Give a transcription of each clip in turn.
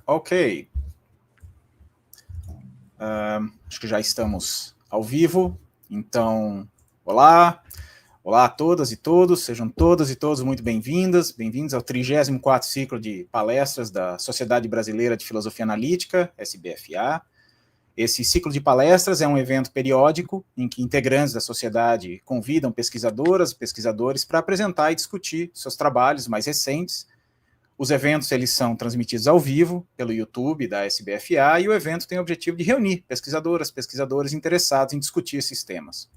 Ok. Acho que já estamos ao vivo. Então, olá. Olá a todas e todos. Sejam todas e todos muito bem-vindas. Bem-vindos ao 34º ciclo de palestras da Sociedade Brasileira de Filosofia Analítica, SBFA. Esse ciclo de palestras é um evento periódico em que integrantes da sociedade convidam pesquisadoras e pesquisadores para apresentar e discutir seus trabalhos mais recentes. Os eventos eles são transmitidos ao vivo pelo YouTube da SBFA e o evento tem o objetivo de reunir pesquisadoras, pesquisadores interessados em discutir esses temas.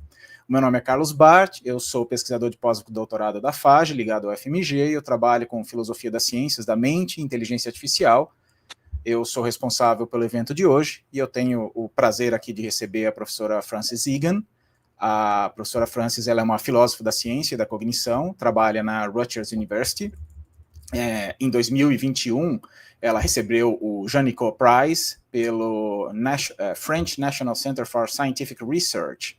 O meu nome é Carlos Barth, eu sou pesquisador de pós-doutorado da FAJE, ligado ao FMG, e eu trabalho com filosofia das ciências da mente e inteligência artificial. Eu sou responsável pelo evento de hoje e eu tenho o prazer aqui de receber a professora Frances Egan. A professora Frances ela é uma filósofa da ciência e da cognição, trabalha na Rutgers University. Em 2021, ela recebeu o Janicot Prize pelo French National Center for Scientific Research.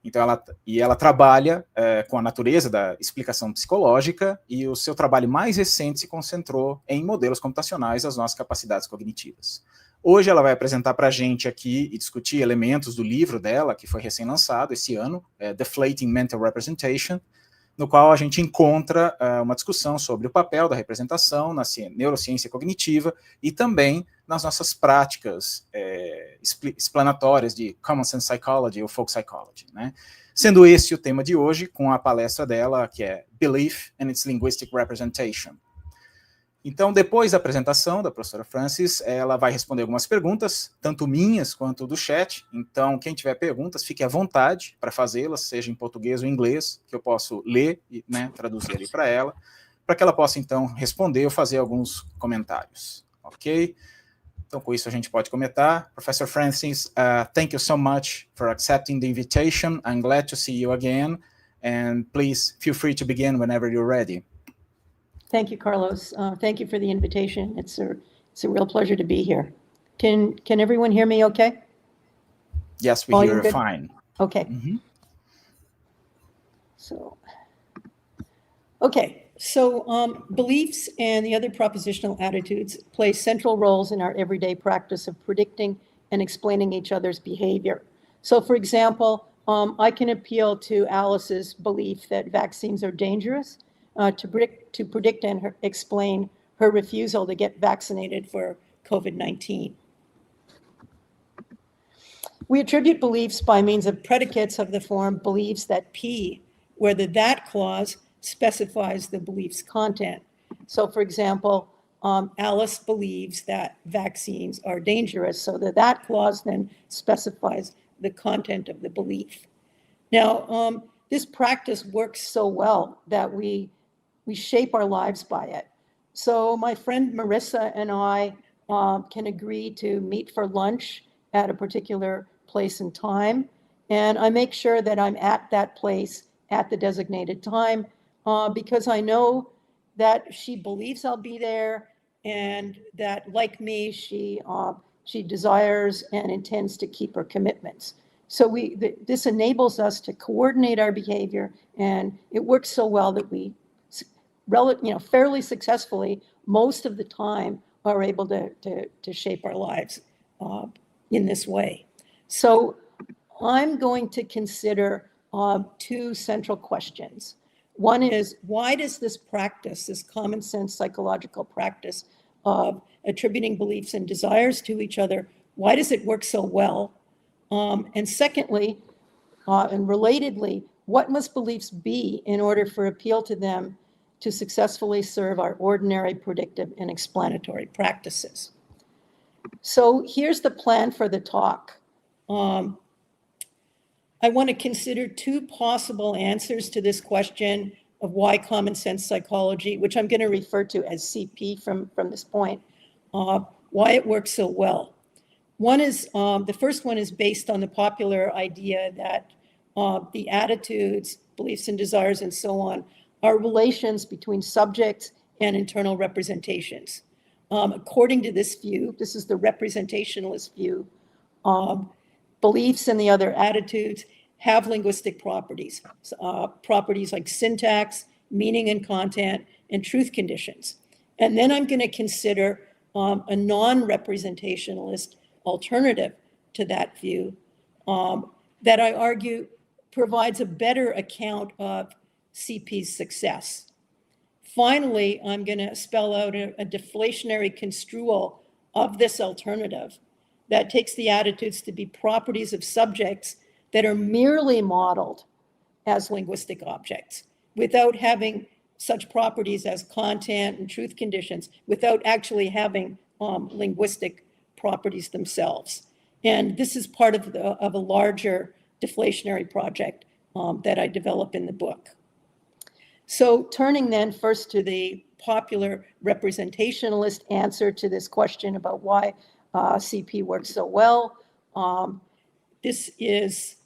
Então, ela trabalha com a natureza da explicação psicológica e o seu trabalho mais recente se concentrou em modelos computacionais das nossas capacidades cognitivas. Hoje ela vai apresentar para a gente aqui e discutir elementos do livro dela, que foi recém-lançado esse ano, Deflating Mental Representation, no qual a gente encontra uma discussão sobre o papel da representação na neurociência cognitiva e também nas nossas práticas explanatórias de Common Sense Psychology ou Folk Psychology, né? Sendo esse o tema de hoje, com a palestra dela, que é Belief and its Linguistic Representation. Então, depois da apresentação da professora Frances, ela vai responder algumas perguntas, tanto minhas quanto do chat. Então, quem tiver perguntas, fique à vontade para fazê-las, seja em português ou em inglês, que eu posso ler e traduzir ali para ela, para que ela possa, então, responder ou fazer alguns comentários. Ok? Então, com isso, a gente pode comentar. Professor Frances, thank you so much for accepting the invitation. I'm glad to see you again. And please, feel free to begin whenever you're ready. Thank you, Carlos. Thank you for the invitation. It's a real pleasure to be here. Can everyone hear me okay? Yes, we hear you fine. Okay. Mm-hmm. So beliefs and the other propositional attitudes play central roles in our everyday practice of predicting and explaining each other's behavior. So, for example, I can appeal to Alice's belief that vaccines are dangerous to predict and explain her refusal to get vaccinated for COVID-19. We attribute beliefs by means of predicates of the form believes that P, where the that clause specifies the belief's content. So, for example, Alice believes that vaccines are dangerous, so that clause then specifies the content of the belief. Now, this practice works so well that we shape our lives by it. So my friend Marissa and I can agree to meet for lunch at a particular place and time, and I make sure that I'm at that place at the designated time because I know that she believes I'll be there and that, like me, she desires and intends to keep her commitments. So this enables us to coordinate our behavior, and it works so well that we fairly successfully, most of the time, are able to shape our lives in this way. So I'm going to consider two central questions. One is, why does this practice, this common sense psychological practice of attributing beliefs and desires to each other, why does it work so well? And secondly, and relatedly, what must beliefs be in order for appeal to them to successfully serve our ordinary predictive and explanatory practices? So here's the plan for the talk. I want to consider two possible answers to this question of why common sense psychology, which I'm going to refer to as CP from this point, why it works so well. One is, the first one is based on the popular idea that the attitudes, beliefs and desires and so on are relations between subjects and internal representations. According to this view, this is the representationalist view, beliefs and the other attitudes have linguistic properties, properties like syntax, meaning and content, and truth conditions. And then I'm going to consider a non-representationalist alternative to that view that I argue provides a better account of CP's success. Finally, I'm going to spell out a deflationary construal of this alternative that takes the attitudes to be properties of subjects that are merely modeled as linguistic objects, without having such properties as content and truth conditions, without actually having linguistic properties themselves. And this is part of a larger deflationary project that I develop in the book. So turning then first to the popular representationalist answer to this question about why CP works so well. This is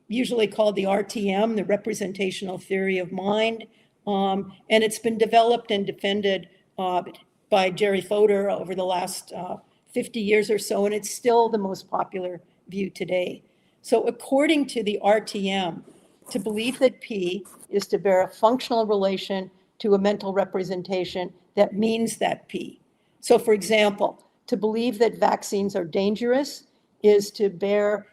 usually called the RTM, the representational theory of mind. And it's been developed and defended by Jerry Fodor over the last 50 years or so, and it's still the most popular view today. So according to the RTM, to believe that P is to bear a functional relation to a mental representation that means that P. So for example, to believe that vaccines are dangerous is to bear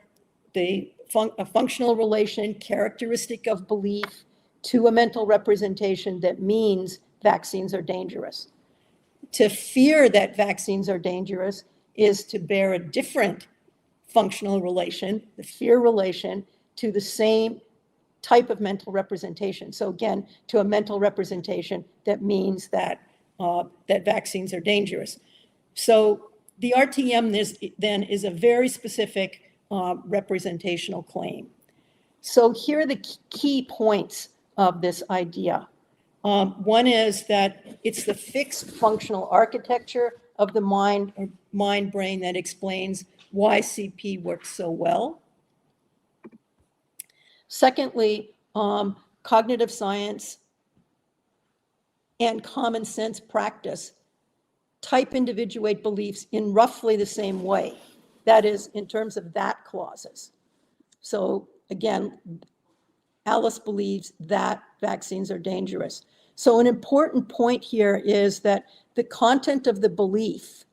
a functional relation characteristic of belief to a mental representation that means vaccines are dangerous. To fear that vaccines are dangerous is to bear a different functional relation, the fear relation, to the same type of mental representation. So again, to a mental representation that means that that vaccines are dangerous. So the RTM then is a very specific representational claim. So here are the key points of this idea. One is that it's the fixed functional architecture of the mind-brain that explains why CP works so well. Secondly, cognitive science and common sense practice type individuate beliefs in roughly the same way. That is, in terms of that clauses. So again, Alice believes that vaccines are dangerous. So an important point here is that the content of the belief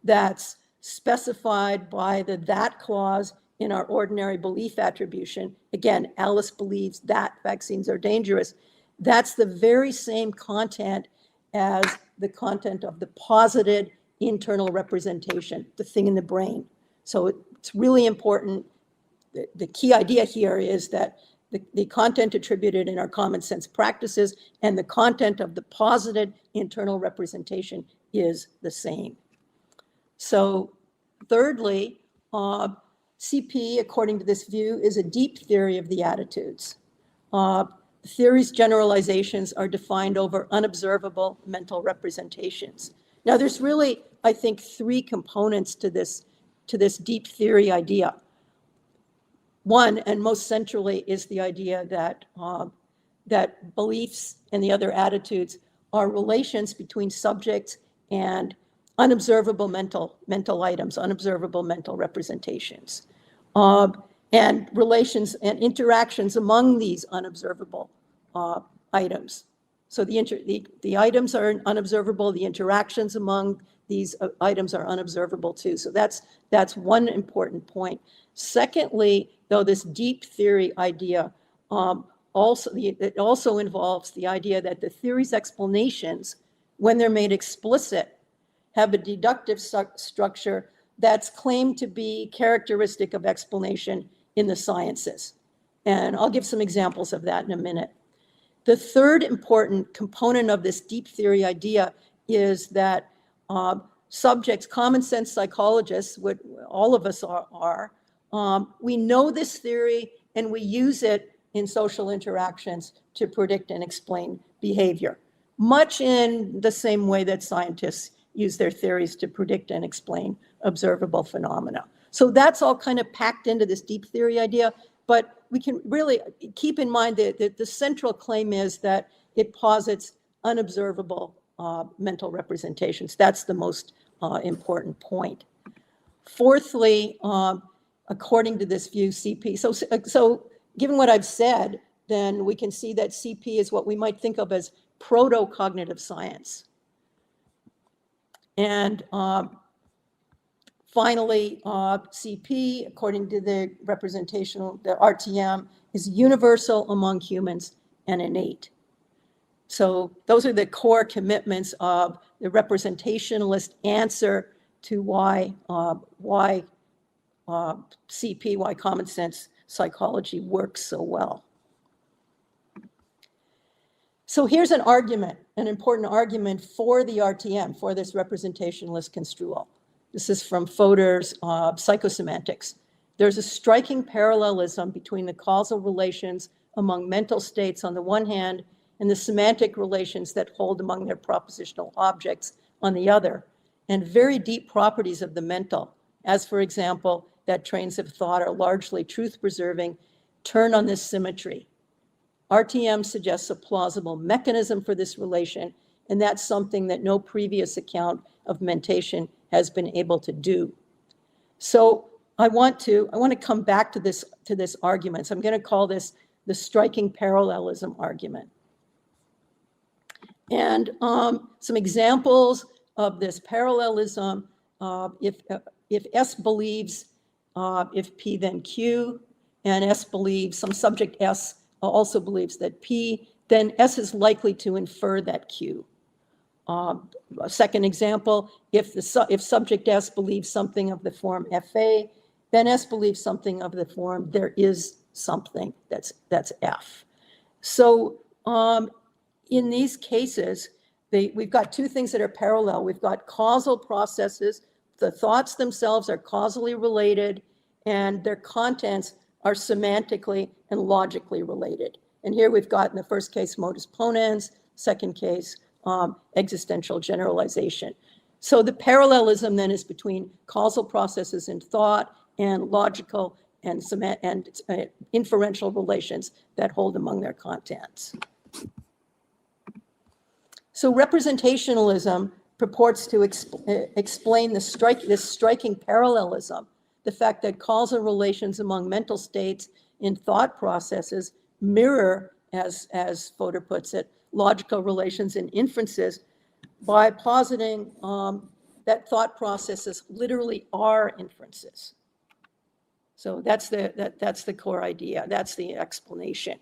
that's specified by the that clause in our ordinary belief attribution, again, Alice believes that vaccines are dangerous, that's the very same content as the content of the posited internal representation, the thing in the brain. So it's really important. The key idea here is that the content attributed in our common sense practices and the content of the posited internal representation is the same. So thirdly, CP, according to this view, is a deep theory of the attitudes. The theory's generalizations are defined over unobservable mental representations. Now, there's really, I think, three components to this deep theory idea. One, and most centrally, is the idea that, that beliefs and the other attitudes are relations between subjects and unobservable mental items, unobservable mental representations, and relations and interactions among these unobservable items. So the items are unobservable, the interactions among these items are unobservable too. So that's one important point. Secondly, though, this deep theory idea it also involves the idea that the theory's explanations, when they're made explicit, have a deductive structure that's claimed to be characteristic of explanation in the sciences. And I'll give some examples of that in a minute. The third important component of this deep theory idea is that subjects, common sense psychologists, what all of us are, we know this theory and we use it in social interactions to predict and explain behavior, much in the same way that scientists use their theories to predict and explain observable phenomena. So that's all kind of packed into this deep theory idea, but we can really keep in mind that the central claim is that it posits unobservable mental representations. That's the most important point. Fourthly, according to this view, CP, so given what I've said, then we can see that CP is what we might think of as proto-cognitive science. And finally, CP, according to the RTM, is universal among humans and innate. So those are the core commitments of the representationalist answer to why CP, why common sense psychology works so well. So here's an argument, an important argument for the RTM, for this representationalist construal. This is from Fodor's Psychosemantics. There's a striking parallelism between the causal relations among mental states on the one hand and the semantic relations that hold among their propositional objects on the other, and very deep properties of the mental, as for example, that trains of thought are largely truth-preserving, turn on this symmetry. RTM suggests a plausible mechanism for this relation, and that's something that no previous account of mentation has been able to do. So I want to come back to this argument. So I'm going to call this the striking parallelism argument. And some examples of this parallelism, if S believes, if P then Q, and S believes, some subject S also believes that P, then S is likely to infer that Q. A second example, if subject S believes something of the form FA, then S believes something of the form there is something that's F. So in these cases, we've got two things that are parallel. We've got causal processes. The thoughts themselves are causally related, and their contents are semantically and logically related. And here we've got, in the first case, modus ponens, second case, existential generalization. So the parallelism then is between causal processes in thought and logical and inferential relations that hold among their contents. So representationalism purports to explain this striking parallelism, the fact that causal relations among mental states in thought processes mirror, as Fodor puts it, logical relations in inferences by positing that thought processes literally are inferences. So that's the core idea. That's the explanation.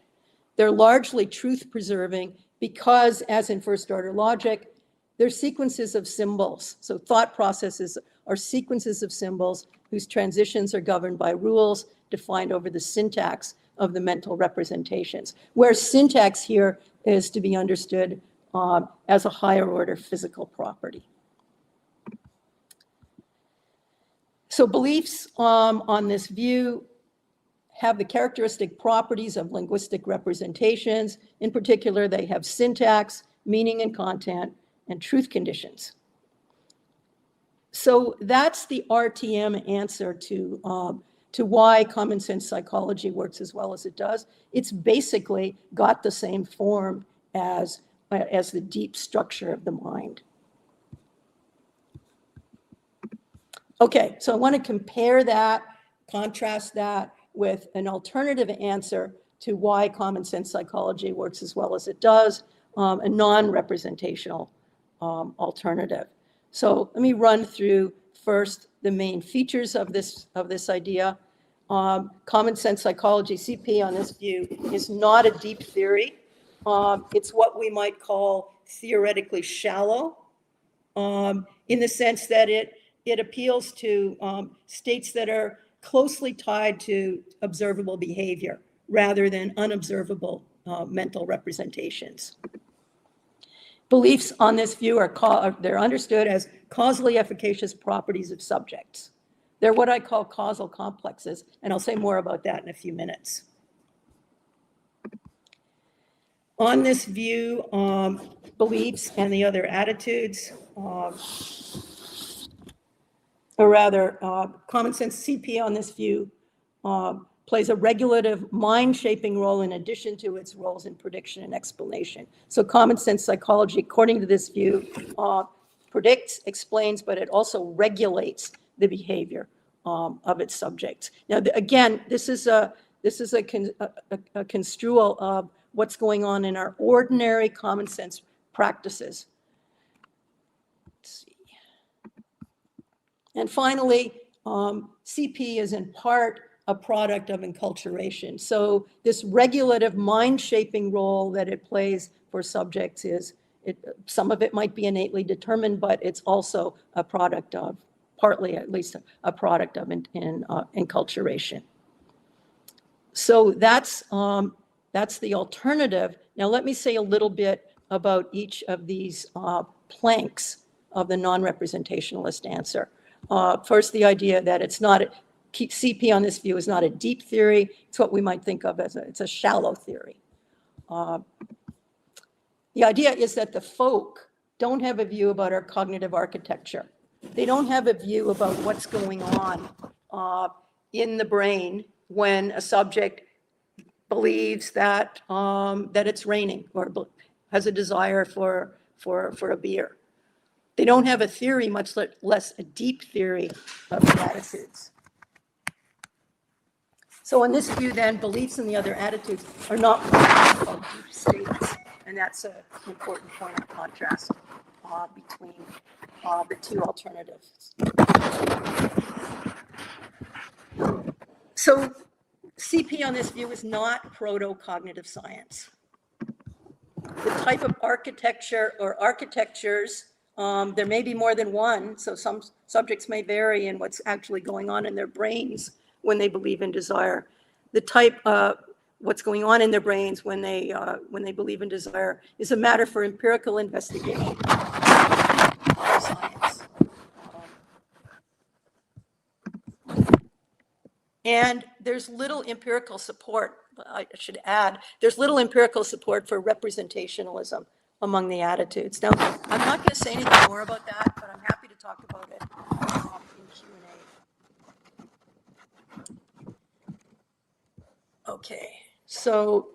They're largely truth-preserving because, as in first-order logic, they're sequences of symbols. So thought processes are sequences of symbols whose transitions are governed by rules defined over the syntax of the mental representations, where syntax here is to be understood as a higher order physical property. So beliefs on this view have the characteristic properties of linguistic representations. In particular, they have syntax, meaning and content, and truth conditions. So that's the RTM answer to why common sense psychology works as well as it does. It's basically got the same form as the deep structure of the mind. Okay, so I want to compare that, contrast that with an alternative answer to why common sense psychology works as well as it does, a non-representational alternative. So let me run through first the main features of this idea. Common sense psychology, CP, on this view, is not a deep theory. It's what we might call theoretically shallow, in the sense that it appeals to states that are closely tied to observable behavior rather than unobservable mental representations. Beliefs on this view they're understood as causally efficacious properties of subjects. They're what I call causal complexes, and I'll say more about that in a few minutes. On this view, beliefs and the other attitudes, or rather, common sense CP on this view plays a regulative, mind-shaping role in addition to its roles in prediction and explanation. So common sense psychology, according to this view, predicts, explains, but it also regulates the behavior of its subjects. Now, again, this is a construal of what's going on in our ordinary common sense practices. Let's see. And finally, CP is in part a product of enculturation. So this regulative mind-shaping role that it plays for subjects some of it might be innately determined, but it's also a product of, partly at least, a product of enculturation. So that's the alternative. Now let me say a little bit about each of these planks of the non-representationalist answer. First, the idea that it's not, CP on this view is not a deep theory. It's what we might think of as it's a shallow theory. The idea is that the folk don't have a view about our cognitive architecture. They don't have a view about what's going on in the brain when a subject believes that that it's raining or has a desire for a beer. They don't have a theory, much less a deep theory of the attitudes. So in this view, then, beliefs and the other attitudes are not deep states, and that's an important point of contrast between the two alternatives. So CP on this view is not proto-cognitive science. The type of architecture or architectures, there may be more than one, so some subjects may vary in what's actually going on in their brains when they believe in desire. The type of what's going on in their brains when they believe in desire is a matter for empirical investigation. Science. And there's little empirical support, I should add, there's little empirical support for representationalism among the attitudes. Now, I'm not going to say anything more about that, but I'm happy to talk about it in Q&A. Okay, so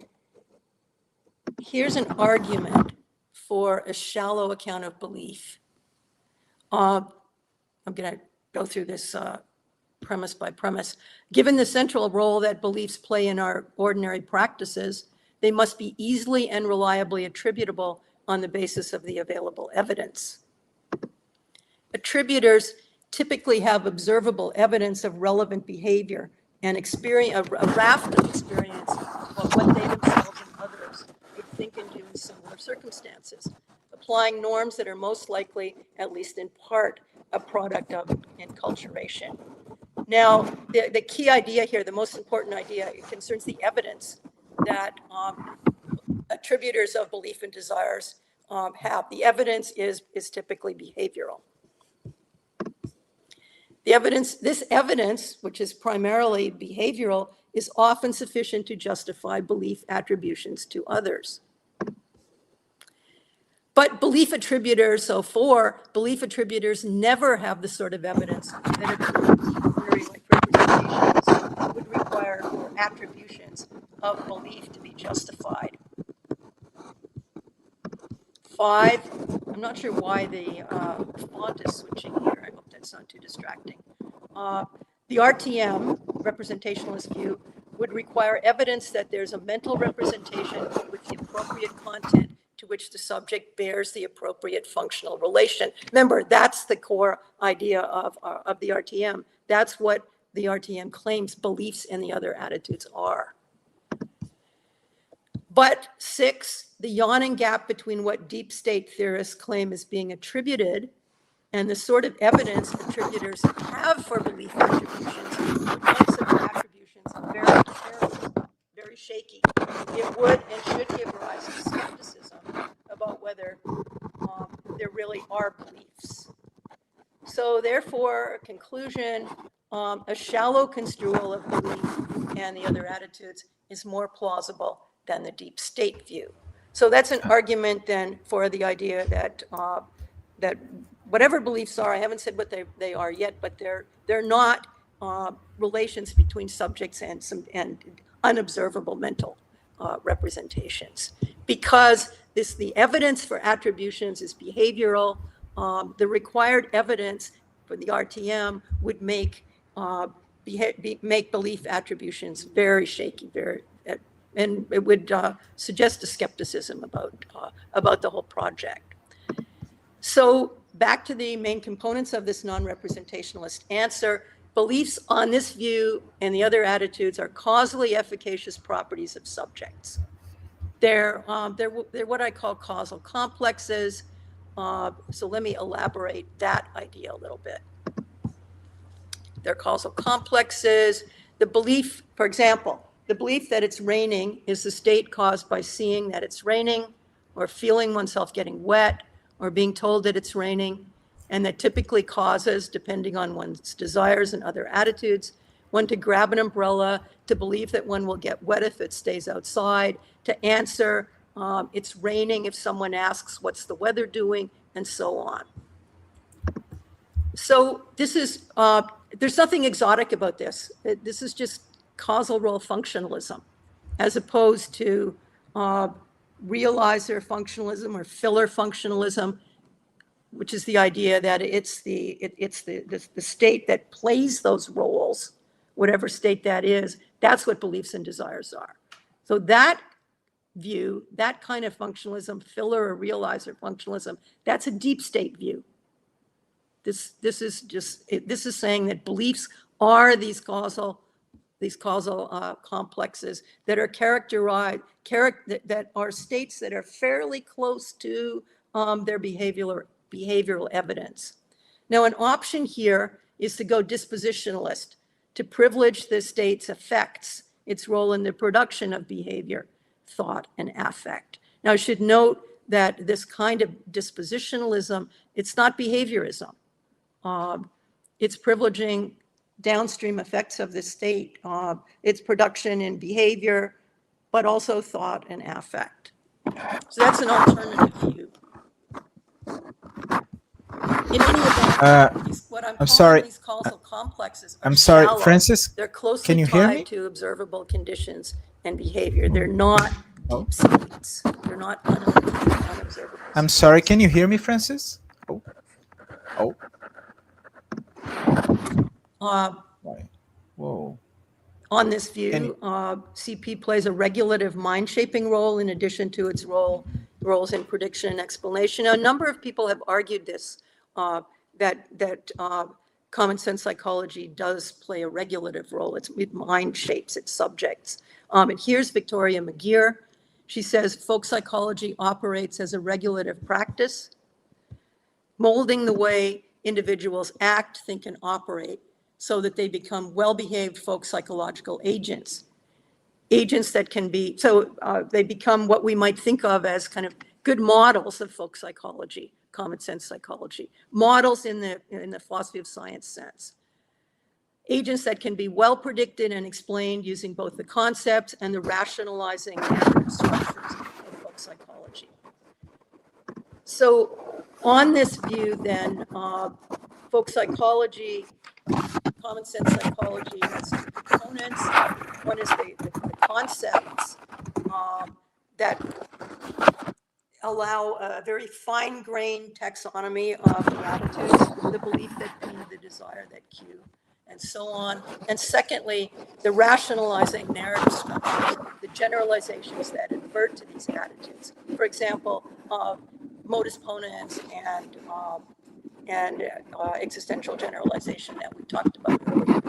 here's an argument for a shallow account of belief. I'm going to go through this premise by premise. Given the central role that beliefs play in our ordinary practices, they must be easily and reliably attributable on the basis of the available evidence. Attributors typically have observable evidence of relevant behavior and experience, a raft of experience of what they themselves and others would think and do in similar circumstances, applying norms that are most likely, at least in part, a product of enculturation. Now, the key idea here, the most important idea, it concerns the evidence that attributors of belief and desires have. The evidence is typically behavioral. This evidence, which is primarily behavioral, is often sufficient to justify belief attributions to others. But belief attributors never have the sort of evidence that theory-like representations would require for attributions of belief to be justified. 5, I'm not sure why the font is switching here. I hope that's not too distracting. The RTM, representationalist view, would require evidence that there's a mental representation with the appropriate content to which the subject bears the appropriate functional relation. Remember, that's the core idea of the RTM. That's what the RTM claims beliefs and the other attitudes are. But 6, the yawning gap between what deep state theorists claim is being attributed and the sort of evidence attributors have for belief attributions would make such attributions very shaky. It would and should give rise to skepticism about whether there really are beliefs. So therefore, a conclusion, a shallow construal of belief and the other attitudes is more plausible than the deep state view. So that's an argument then for the idea that that whatever beliefs are, I haven't said what they are yet, but they're not relations between subjects and unobservable mental representations, because the evidence for attributions is behavioral. The required evidence for the RTM would make belief attributions very shaky, and it would suggest a skepticism about the whole project. So back to the main components of this non-representationalist answer, beliefs on this view and the other attitudes are causally efficacious properties of subjects. They're what I call causal complexes. So let me elaborate that idea a little bit. They're causal complexes. The belief, for example, the belief that it's raining is the state caused by seeing that it's raining, or feeling oneself getting wet, or being told that it's raining, and that typically causes, depending on one's desires and other attitudes, one to grab an umbrella, to believe that one will get wet if it stays outside, to answer it's raining if someone asks what's the weather doing, and so on. So this is, there's nothing exotic about this. This is just causal role functionalism, as opposed to realizer functionalism or filler functionalism, which is the idea that it's the state that plays those roles, whatever state that is. That's what beliefs and desires are. So that view, that kind of functionalism, filler or realizer functionalism, that's a deep state view. This is saying that beliefs are these causal complexes that are characterized, that are states that are fairly close to their behavioral evidence. Now, an option here is to go dispositionalist, to privilege the state's effects, its role in the production of behavior, thought, and affect. Now, I should note that this kind of dispositionalism, it's not behaviorism. It's privileging downstream effects of the state, its production in behavior, but also thought and affect. So that's an alternative view. In any event, what I'm calling these causal complexes are shallow. Frances, they're closely can you hear me? tied to observable conditions and behavior. They're not deep states. They're not unobservable. I'm sorry, can you hear me, Frances? Oh. Whoa. On this view, CP plays a regulative mind-shaping role in addition to its roles in prediction and explanation. Now, a number of people have argued this, that common sense psychology does play a regulative role. It mind shapes its subjects. And here's Victoria McGeer. She says, folk psychology operates as a regulative practice, molding the way individuals act, think, and operate so that they become well-behaved folk psychological agents. Agents that can be, they become what we might think of as kind of good models of folk psychology, common sense psychology, models in the philosophy of science sense. Agents that can be well predicted and explained using both the concepts and the rationalizing narrative structures of folk psychology. So on this view then, folk psychology, common sense psychology has two components. One is the concepts that allow a very fine-grained taxonomy of the attitudes, the belief that P, the desire that Q, and so on. And secondly, the rationalizing narrative structures, the generalizations that invert to these attitudes. For example, modus ponens and existential generalization that we talked about earlier.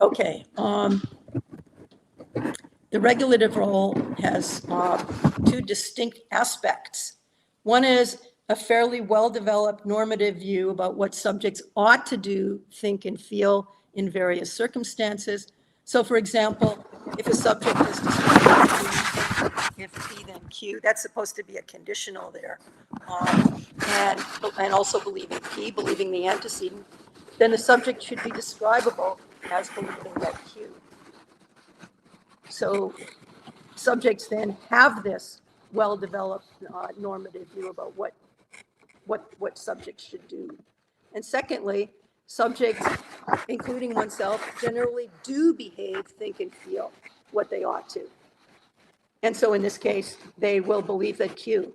Okay. The regulative role has two distinct aspects. One is a fairly well-developed normative view about what subjects ought to do, think, and feel in various circumstances. So, for example, if a subject is described if P then Q, that's supposed to be a conditional there, and also believing P, believing the antecedent, then the subject should be describable as believing that Q. So subjects then have this well-developed normative view about what subjects should do. And secondly, subjects, including oneself, generally do behave, think, and feel what they ought to. And so in this case, they will believe that Q.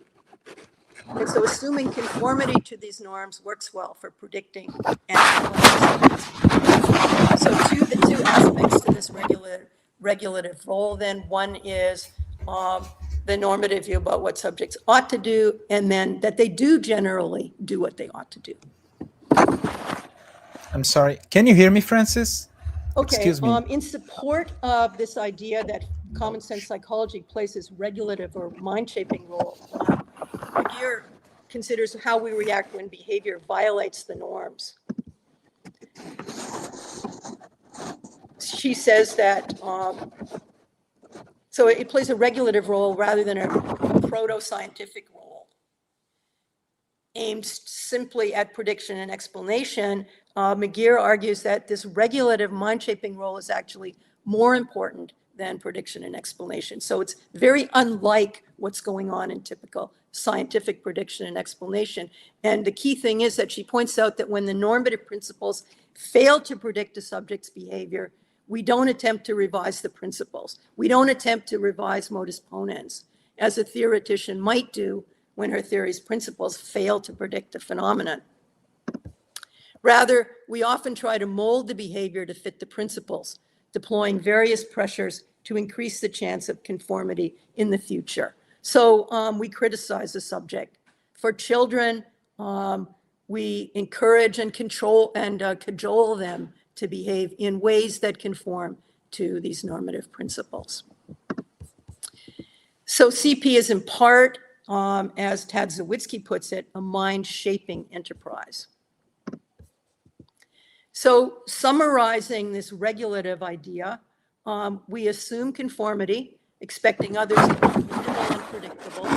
And so assuming conformity to these norms works well for predicting and analyzing. So the two aspects to this regulative role then, one is the normative view about what subjects ought to do, and then that they do generally do what they ought to do. I'm sorry. Can you hear me, Frances? Okay, Excuse me. in support of this idea that common sense psychology plays this regulative or mind-shaping role, McGeer considers how we react when behavior violates the norms. She says that, so it plays a regulative role rather than a proto-scientific role, aimed simply at prediction and explanation. McGeer argues that this regulative mind-shaping role is actually more important than prediction and explanation. So it's very unlike what's going on in typical scientific prediction and explanation. And the key thing is that she points out that when the normative principles fail to predict a subject's behavior, we don't attempt to revise the principles. We don't attempt to revise modus ponens, as a theoretician might do when her theory's principles fail to predict a phenomenon. Rather, we often try to mold the behavior to fit the principles, deploying various pressures to increase the chance of conformity in the future. So we criticize the subject. For children, we encourage and control and cajole them to behave in ways that conform to these normative principles. So CP is in part, as Tad Zawitsky puts it, a mind-shaping enterprise. So summarizing this regulative idea, we assume conformity, expecting others to be readable and predictable.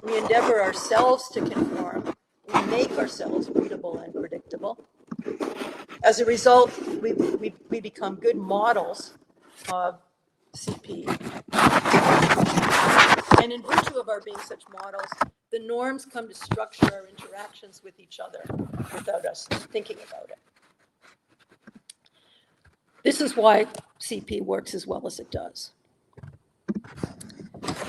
We endeavor ourselves to conform. We make ourselves readable and predictable. As a result, we become good models of CP. And in virtue of our being such models, the norms come to structure our interactions with each other without us thinking about it. This is why CP works as well as it does.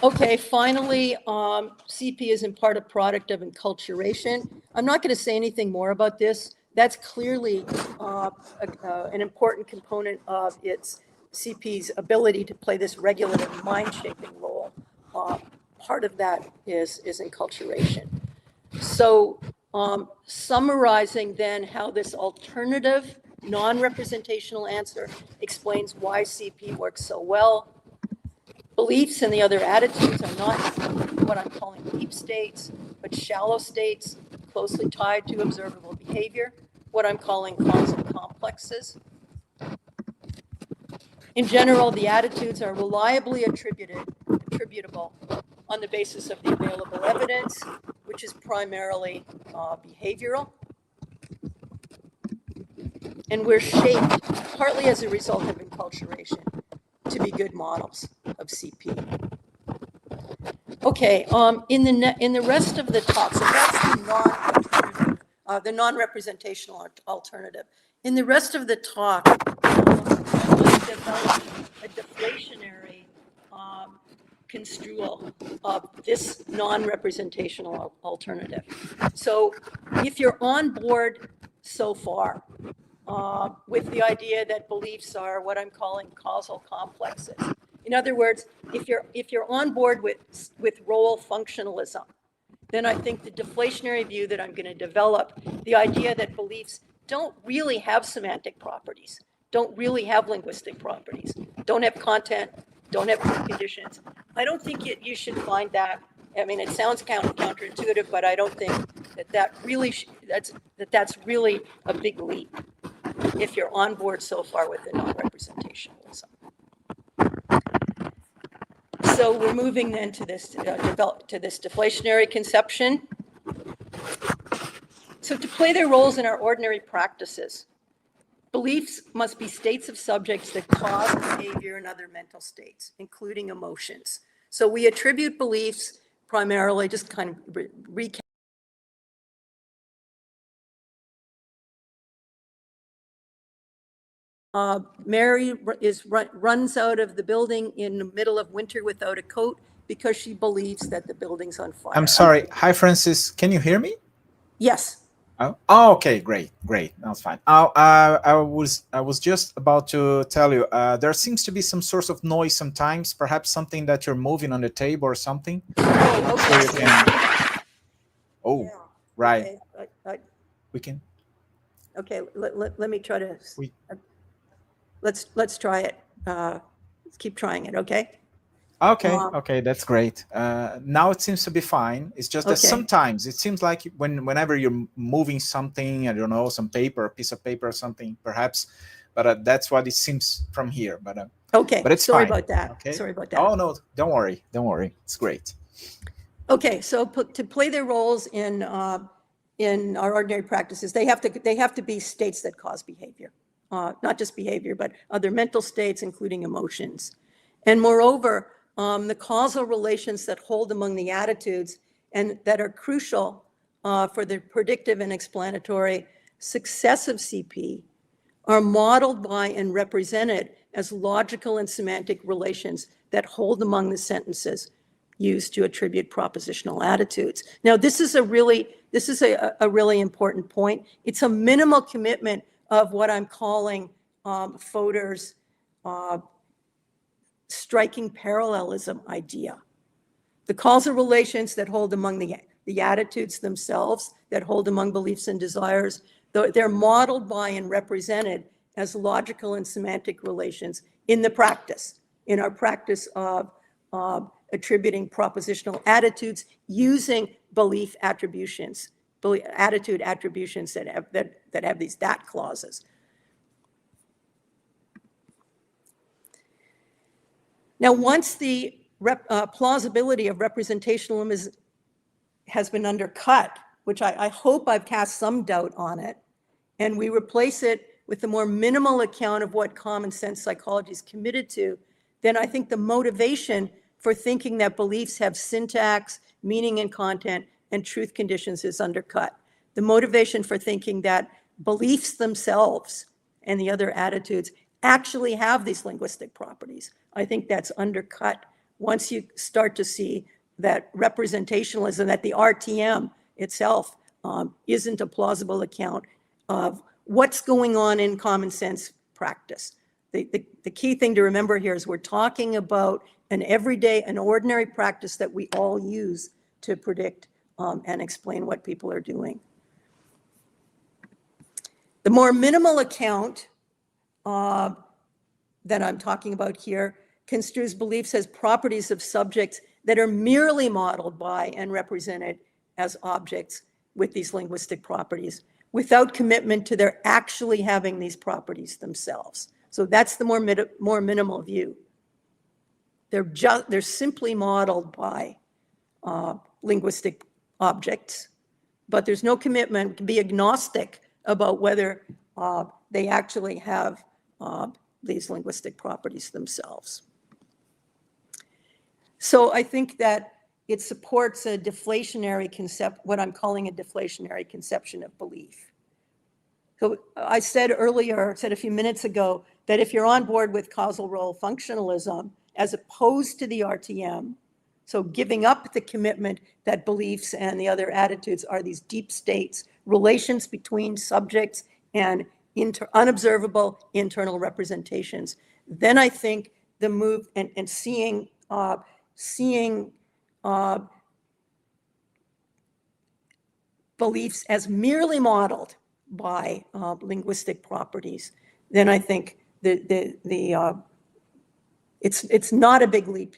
Okay, finally, CP is in part a product of enculturation. I'm not going to say anything more about this. That's clearly an important component of its CP's ability to play this regulative mind-shaping role. Part of that is enculturation. So summarizing then how this alternative non-representational answer explains why CP works so well. Beliefs and the other attitudes are not what I'm calling deep states, but shallow states closely tied to observable behavior, what I'm calling causal complexes. In general, the attitudes are reliably attributable on the basis of the available evidence, which is primarily behavioral. And we're shaped, partly as a result of enculturation, to be good models of CP. Okay, in the rest of the talk, so that's the non-representational alternative. In the rest of the talk, I develop a deflationary construal of this non-representational alternative. So if you're on board so far with the idea that beliefs are what I'm calling causal complexes, in other words, if you're on board with role functionalism, then I think the deflationary view that I'm going to develop, the idea that beliefs don't really have semantic properties, don't really have linguistic properties, don't have content, don't have preconditions. I don't think you should find that. I mean, it sounds counterintuitive, but I don't think that's really a big leap if you're on board so far with the non-representationalism. So we're moving then to this deflationary conception. So to play their roles in our ordinary practices, beliefs must be states of subjects that cause behavior and other mental states, including emotions. So we attribute beliefs primarily, just kind of recap. Mary runs out of the building in the middle of winter without a coat because she believes that the building's on fire. I'm sorry. Hi, Frances. Can you hear me? Yes. Oh, okay, great. That's fine. I was just about to tell you, there seems to be some sort of noise sometimes, perhaps something that you're moving on the table or something. Oh, So you okay. can, oh, Yeah, right, okay. we can, Okay, let me try to, we, let's try it. Let's keep trying it, okay? okay, that's great. Now it seems to be fine. It's just that Okay. sometimes it seems like whenever you're moving something, I don't know, some paper, a piece of paper or something, perhaps, but that's what it seems from here. Okay, But it's sorry fine. about that. Okay. Sorry about that. Oh no, don't worry. It's great. Okay, so to play their roles in our ordinary practices, they have to be states that cause behavior, not just behavior, but other mental states, including emotions. And moreover, the causal relations that hold among the attitudes and that are crucial for the predictive and explanatory success of CP are modeled by and represented as logical and semantic relations that hold among the sentences used to attribute propositional attitudes. Now, this is a really important point. It's a minimal commitment of what I'm calling Fodor's striking parallelism idea. The causal relations that hold among the attitudes themselves, that hold among beliefs and desires, they're modeled by and represented as logical and semantic relations in the practice, in our practice of attributing propositional attitudes using belief attributions, attitude attributions that have these that clauses. Now, once the plausibility of representationalism has been undercut, which I hope I've cast some doubt on it, and we replace it with the more minimal account of what common sense psychology is committed to, then I think the motivation for thinking that beliefs have syntax, meaning and content, and truth conditions is undercut. The motivation for thinking that beliefs themselves and the other attitudes actually have these linguistic properties, I think that's undercut once you start to see that representationalism, that the RTM itself isn't a plausible account of what's going on in common sense practice. The key thing to remember here is we're talking about an everyday, an ordinary practice that we all use to predict and explain what people are doing. The more minimal account that I'm talking about here construes beliefs as properties of subjects that are merely modeled by and represented as objects with these linguistic properties, without commitment to their actually having these properties themselves. So that's the more minimal view. They're simply modeled by linguistic objects, but there's no commitment to be agnostic about whether they actually have these linguistic properties themselves. So I think that it supports a deflationary concept, what I'm calling a deflationary conception of belief. So I said a few minutes ago, that if you're on board with causal role functionalism, as opposed to the RTM, so giving up the commitment that beliefs and the other attitudes are these deep states, relations between subjects and unobservable internal representations, then I think the move and seeing beliefs as merely modeled by linguistic properties, then I think it's not a big leap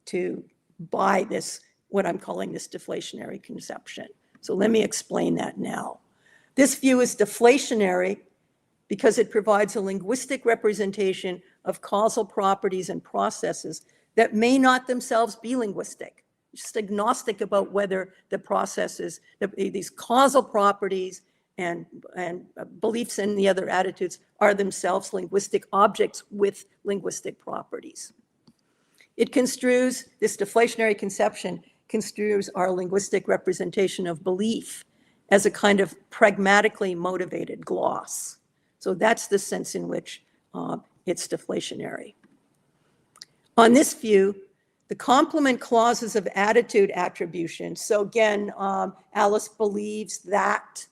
to buy this, what I'm calling this deflationary conception. So let me explain that now. This view is deflationary because it provides a linguistic representation of causal properties and processes that may not themselves be linguistic. It's just agnostic about whether the processes, these causal properties and beliefs and the other attitudes are themselves linguistic objects with linguistic properties. It construes, this deflationary conception construes our linguistic representation of belief as a kind of pragmatically motivated gloss. So that's the sense in which it's deflationary. On this view, the complement clauses of attitude attribution. So again, Alice believes that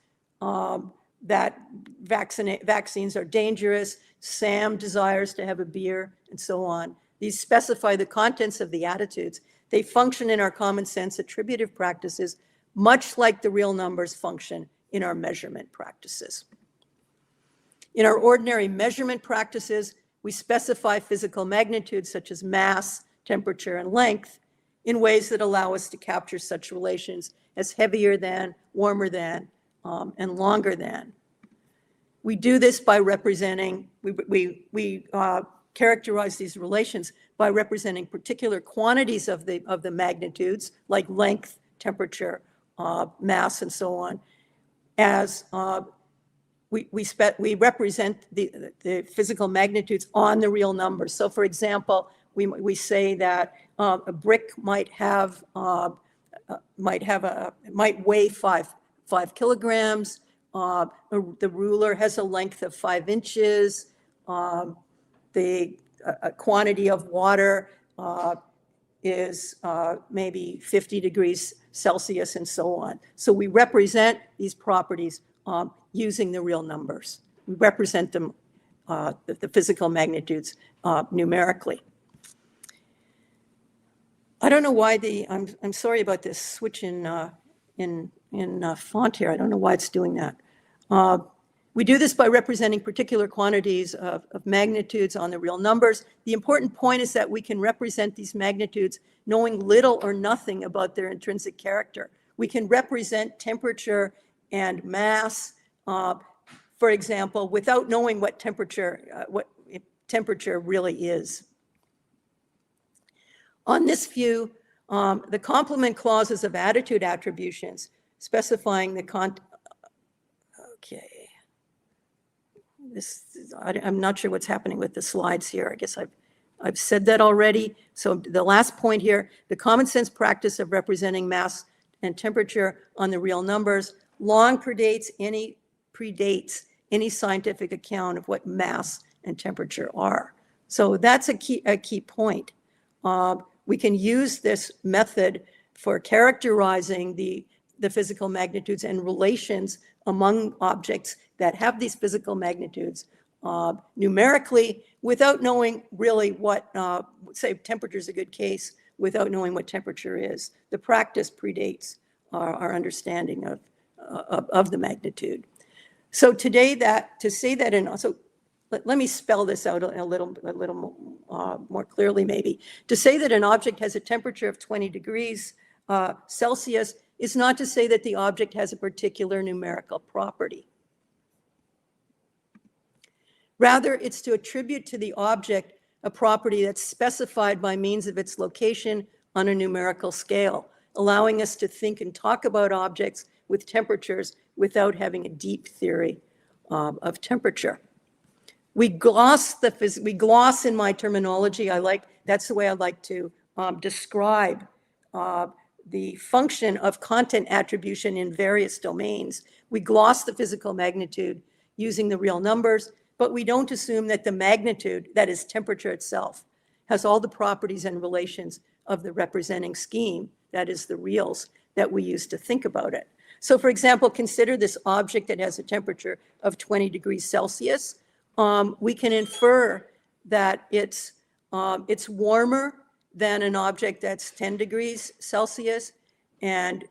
that vaccines are dangerous, Sam desires to have a beer, and so on. These specify the contents of the attitudes. They function in our common sense attributive practices, much like the real numbers function in our measurement practices. In our ordinary measurement practices, we specify physical magnitudes such as mass, temperature, and length in ways that allow us to capture such relations as heavier than, warmer than, and longer than. We do this by representing, we characterize these relations by representing particular quantities of the magnitudes, like length, temperature, mass, and so on, as we represent the physical magnitudes on the real numbers. So, for example, we say that a brick might weigh five kilograms. The ruler has a length of 5 inches. The quantity of water is maybe 50 degrees Celsius, and so on. So we represent these properties using the real numbers. We represent them, the physical magnitudes, numerically. I don't know why I'm sorry about this switch in font here. I don't know why it's doing that. We do this by representing particular quantities of magnitudes on the real numbers. The important point is that we can represent these magnitudes knowing little or nothing about their intrinsic character. We can represent temperature and mass, for example, without knowing what temperature really is. On this view, the complement clauses of attitude attributions specifying the I'm not sure what's happening with the slides here. I guess I've said that already. So the last point here, the common sense practice of representing mass and temperature on the real numbers long predates any scientific account of what mass and temperature are. So that's a key point. We can use this method for characterizing the physical magnitudes and relations among objects that have these physical magnitudes numerically, without knowing really what, say temperature is a good case, without knowing what temperature is. The practice predates our understanding of the magnitude. So today let me spell this out a little more clearly maybe. To say that an object has a temperature of 20 degrees Celsius is not to say that the object has a particular numerical property. Rather, it's to attribute to the object a property that's specified by means of its location on a numerical scale, allowing us to think and talk about objects with temperatures without having a deep theory of temperature. We gloss in my terminology. That's the way I like to describe the function of content attribution in various domains. We gloss the physical magnitude using the real numbers, but we don't assume that the magnitude, that is temperature itself, has all the properties and relations of the representing scheme, that is the reals, that we use to think about it. So for example, consider this object that has a temperature of 20 degrees Celsius. We can infer that it's warmer than an object that's 10 degrees Celsius and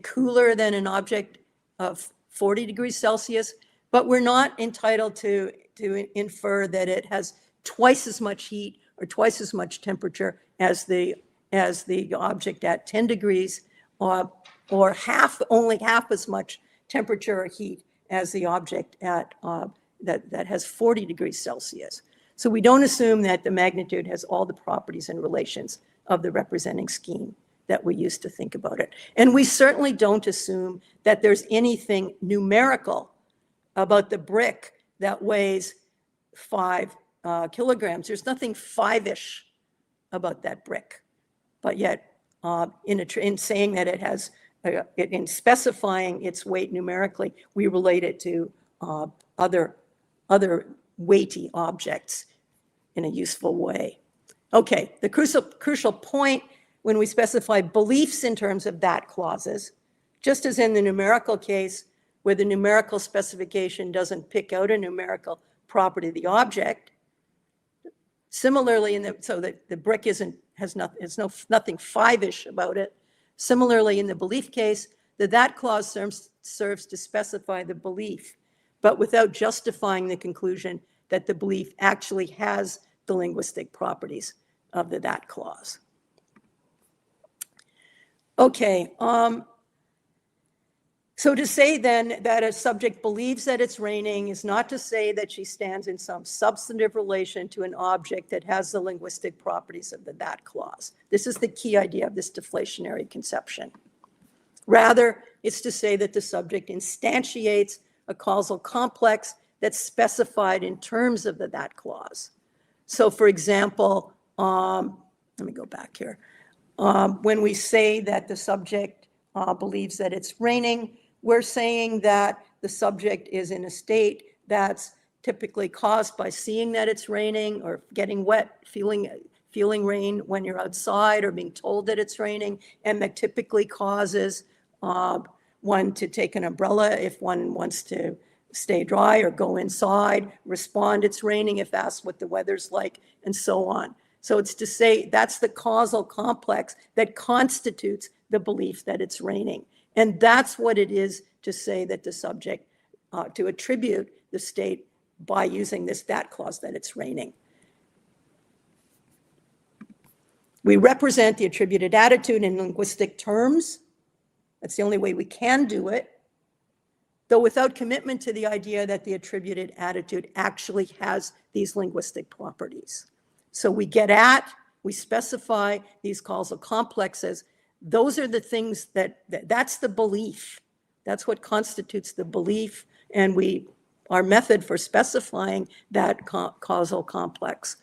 cooler than an object of 40 degrees Celsius, but we're not entitled to infer that it has twice as much heat or twice as much temperature as the object at 10 degrees or only half as much temperature or heat as the object at that has 40 degrees Celsius. So we don't assume that the magnitude has all the properties and relations of the representing scheme that we use to think about it. And we certainly don't assume that there's anything numerical about the brick that weighs 5 kilograms. There's nothing 5-ish about that brick. But yet, in saying that it has, in specifying its weight numerically, we relate it to other weighty objects in a useful way. Okay, the crucial point when we specify beliefs in terms of that clauses, just as in the numerical case, where the numerical specification doesn't pick out a numerical property of the object. Similarly, so that the brick has nothing five-ish about it. Similarly, in the belief case, that clause serves to specify the belief, but without justifying the conclusion that the belief actually has the linguistic properties of the that clause. Okay, so to say then that a subject believes that it's raining is not to say that she stands in some substantive relation to an object that has the linguistic properties of the that clause. This is the key idea of this deflationary conception. Rather, it's to say that the subject instantiates a causal complex that's specified in terms of the that clause. So for example, let me go back here. When we say that the subject believes that it's raining, we're saying that the subject is in a state that's typically caused by seeing that it's raining or getting wet, feeling rain when you're outside or being told that it's raining, and that typically causes one to take an umbrella if one wants to stay dry or go inside, respond it's raining if asked what the weather's like, and so on. So it's to say that's the causal complex that constitutes the belief that it's raining. And that's what it is to say that the subject, to attribute the state by using this that clause that it's raining. We represent the attributed attitude in linguistic terms. That's the only way we can do it, though without commitment to the idea that the attributed attitude actually has these linguistic properties. So we specify these causal complexes. Those are the things that's the belief. That's what constitutes the belief. And our method for specifying that causal complex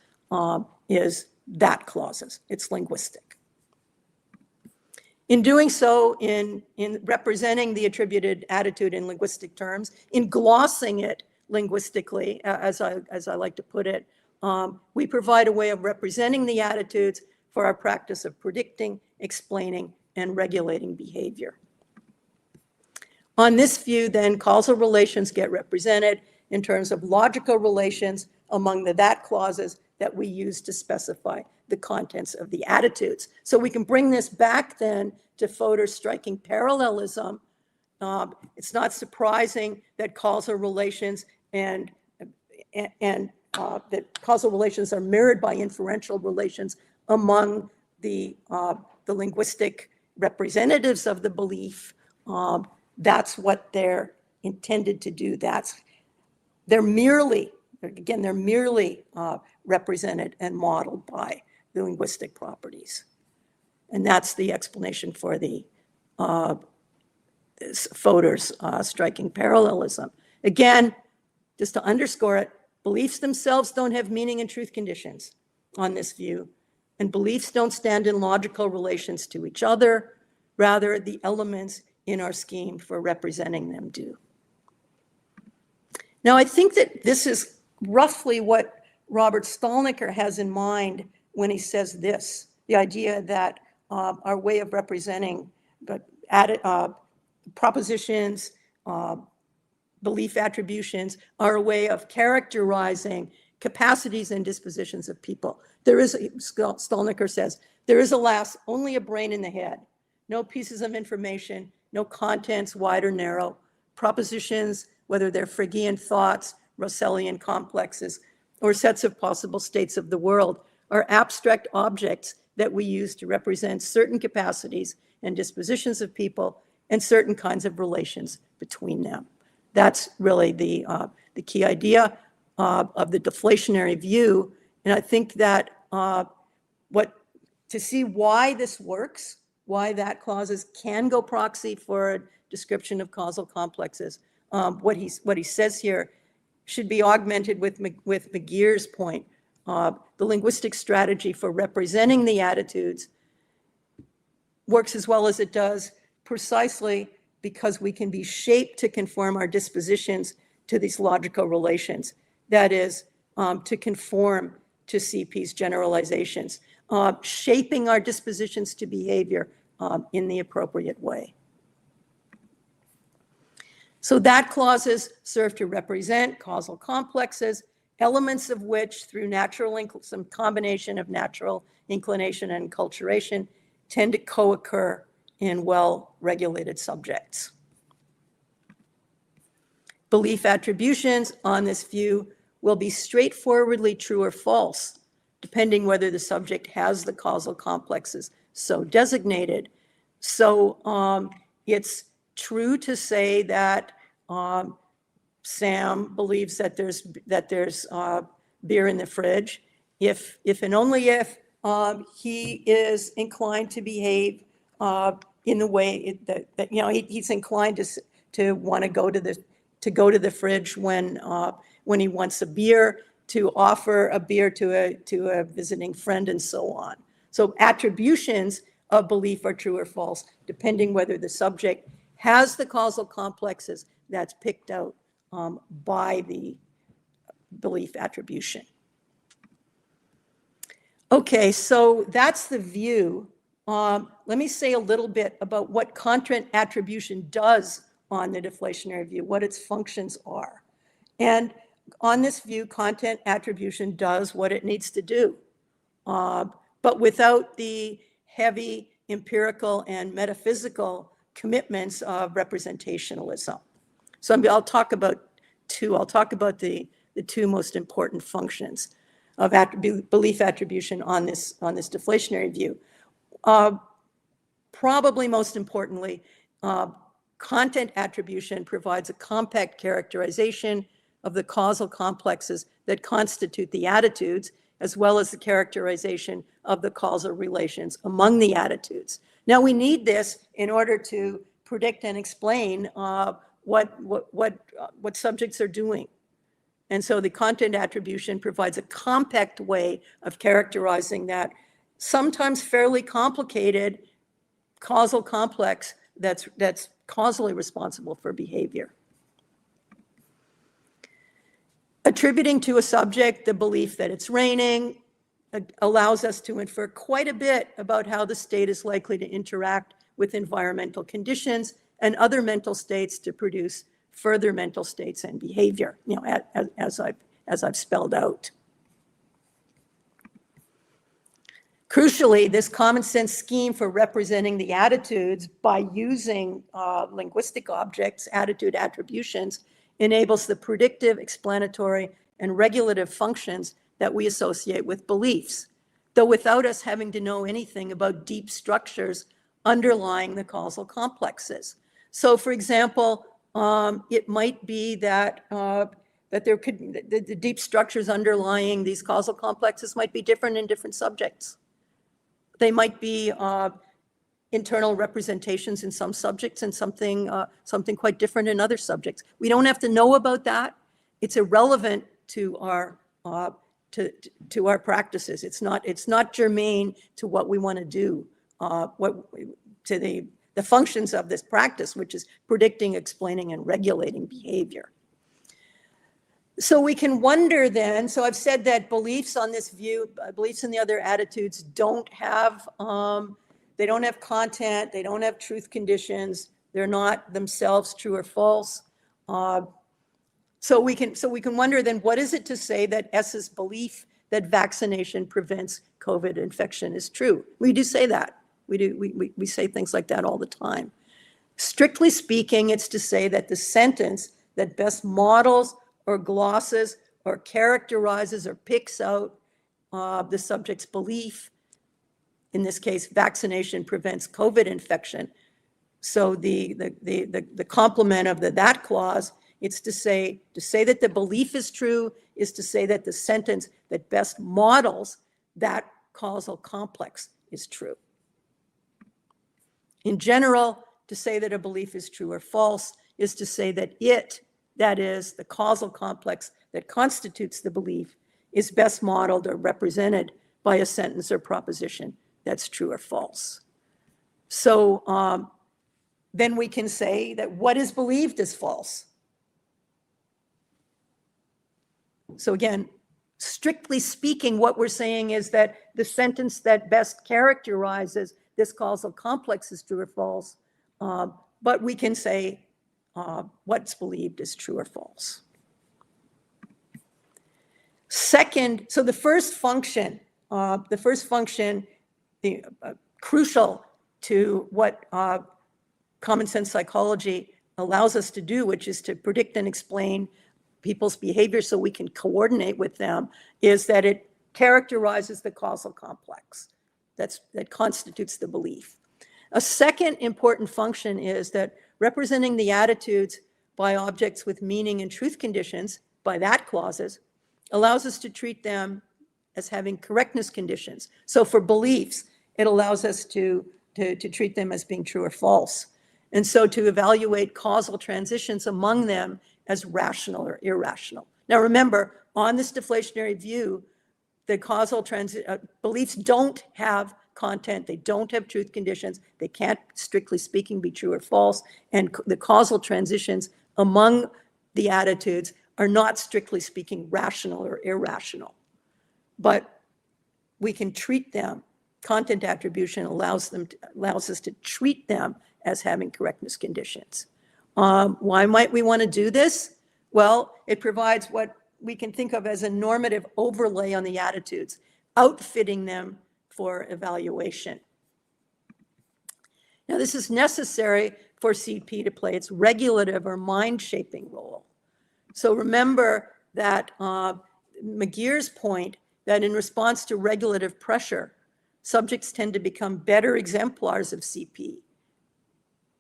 is that clauses. It's linguistic. In doing so, in representing the attributed attitude in linguistic terms, in glossing it linguistically, as I like to put it, we provide a way of representing the attitudes for our practice of predicting, explaining, and regulating behavior. On this view, then, causal relations get represented in terms of logical relations among the that clauses that we use to specify the contents of the attitudes. So we can bring this back then to Fodor's striking parallelism. It's not surprising that causal relations that causal relations are mirrored by inferential relations among the linguistic representatives of the belief. That's what they're intended to do. They're merely represented and modeled by the linguistic properties. And that's the explanation for the Fodor's striking parallelism. Again, just to underscore it, beliefs themselves don't have meaning and truth conditions on this view, and beliefs don't stand in logical relations to each other. Rather, the elements in our scheme for representing them do. Now, I think that this is roughly what Robert Stalnaker has in mind when he says this, the idea that our way of representing propositions, belief attributions, are a way of characterizing capacities and dispositions of people. Stalnaker says, there is, alas, only a brain in the head, no pieces of information, no contents, wide or narrow, propositions, whether they're Phrygian thoughts, Russellian complexes, or sets of possible states of the world, are abstract objects that we use to represent certain capacities and dispositions of people and certain kinds of relations between them. That's really the key idea of the deflationary view. And I think that to see why this works, why that clauses can go proxy for a description of causal complexes, what he says here should be augmented with McGear's point. The linguistic strategy for representing the attitudes works as well as it does precisely because we can be shaped to conform our dispositions to these logical relations. That is, to conform to CP's generalizations, shaping our dispositions to behavior in the appropriate way. So that clauses serve to represent causal complexes, elements of which, through some combination of natural inclination and enculturation, tend to co-occur in well-regulated subjects. Belief attributions on this view will be straightforwardly true or false, depending whether the subject has the causal complexes so designated. So it's true to say that Sam believes that there's beer in the fridge, if and only if he is inclined to behave in the way that he's inclined to want to go to the fridge when he wants a beer, to offer a beer to a visiting friend, and so on. So attributions of belief are true or false, depending whether the subject has the causal complexes that's picked out by the belief attribution. Okay, so that's the view. Let me say a little bit about what content attribution does on the deflationary view, what its functions are. And on this view, content attribution does what it needs to do, but without the heavy empirical and metaphysical commitments of representationalism. So I'll talk about two. I'll talk about the two most important functions of belief attribution on this deflationary view. Probably most importantly, content attribution provides a compact characterization of the causal complexes that constitute the attitudes, as well as the characterization of the causal relations among the attitudes. Now, we need this in order to predict and explain what subjects are doing. And so the content attribution provides a compact way of characterizing that sometimes fairly complicated causal complex that's causally responsible for behavior. Attributing to a subject the belief that it's raining allows us to infer quite a bit about how the state is likely to interact with environmental conditions and other mental states to produce further mental states and behavior, as I've spelled out. Crucially, this common sense scheme for representing the attitudes by using linguistic objects, attitude attributions, enables the predictive, explanatory, and regulative functions that we associate with beliefs, though without us having to know anything about deep structures underlying the causal complexes. So, for example, it might be that there could the deep structures underlying these causal complexes might be different in different subjects. They might be internal representations in some subjects and something quite different in other subjects. We don't have to know about that. It's irrelevant to our practices. It's not germane to what we want to do, to the functions of this practice, which is predicting, explaining, and regulating behavior. So we can wonder then, so I've said that beliefs on this view, beliefs in the other attitudes don't have content, they don't have truth conditions, they're not themselves true or false. So we can wonder then, what is it to say that S's belief that vaccination prevents COVID infection is true? We do say that. We say things like that all the time. Strictly speaking, it's to say that the sentence that best models or glosses or characterizes or picks out the subject's belief, in this case, vaccination prevents COVID infection. So the complement of that clause, it's to say that the belief is true, is to say that the sentence that best models that causal complex is true. In general, to say that a belief is true or false is to say that that is, the causal complex that constitutes the belief, is best modeled or represented by a sentence or proposition that's true or false. So then we can say that what is believed is false. So again, strictly speaking, what we're saying is that the sentence that best characterizes this causal complex is true or false, but we can say what's believed is true or false. Second, so the first function, crucial to what common sense psychology allows us to do, which is to predict and explain people's behavior so we can coordinate with them, is that it characterizes the causal complex that constitutes the belief. A second important function is that representing the attitudes by objects with meaning and truth conditions, by that clauses, allows us to treat them as having correctness conditions. So for beliefs, it allows us to treat them as being true or false. And so to evaluate causal transitions among them as rational or irrational. Now remember, on this deflationary view, the causal beliefs don't have content, they don't have truth conditions, they can't, strictly speaking, be true or false, and the causal transitions among the attitudes are not, strictly speaking, rational or irrational. But we can treat them, content attribution allows us to treat them as having correctness conditions. Why might we want to do this? Well, it provides what we can think of as a normative overlay on the attitudes, outfitting them for evaluation. Now, this is necessary for CP to play its regulative or mind-shaping role. So remember that McGear's point that in response to regulative pressure, subjects tend to become better exemplars of CP.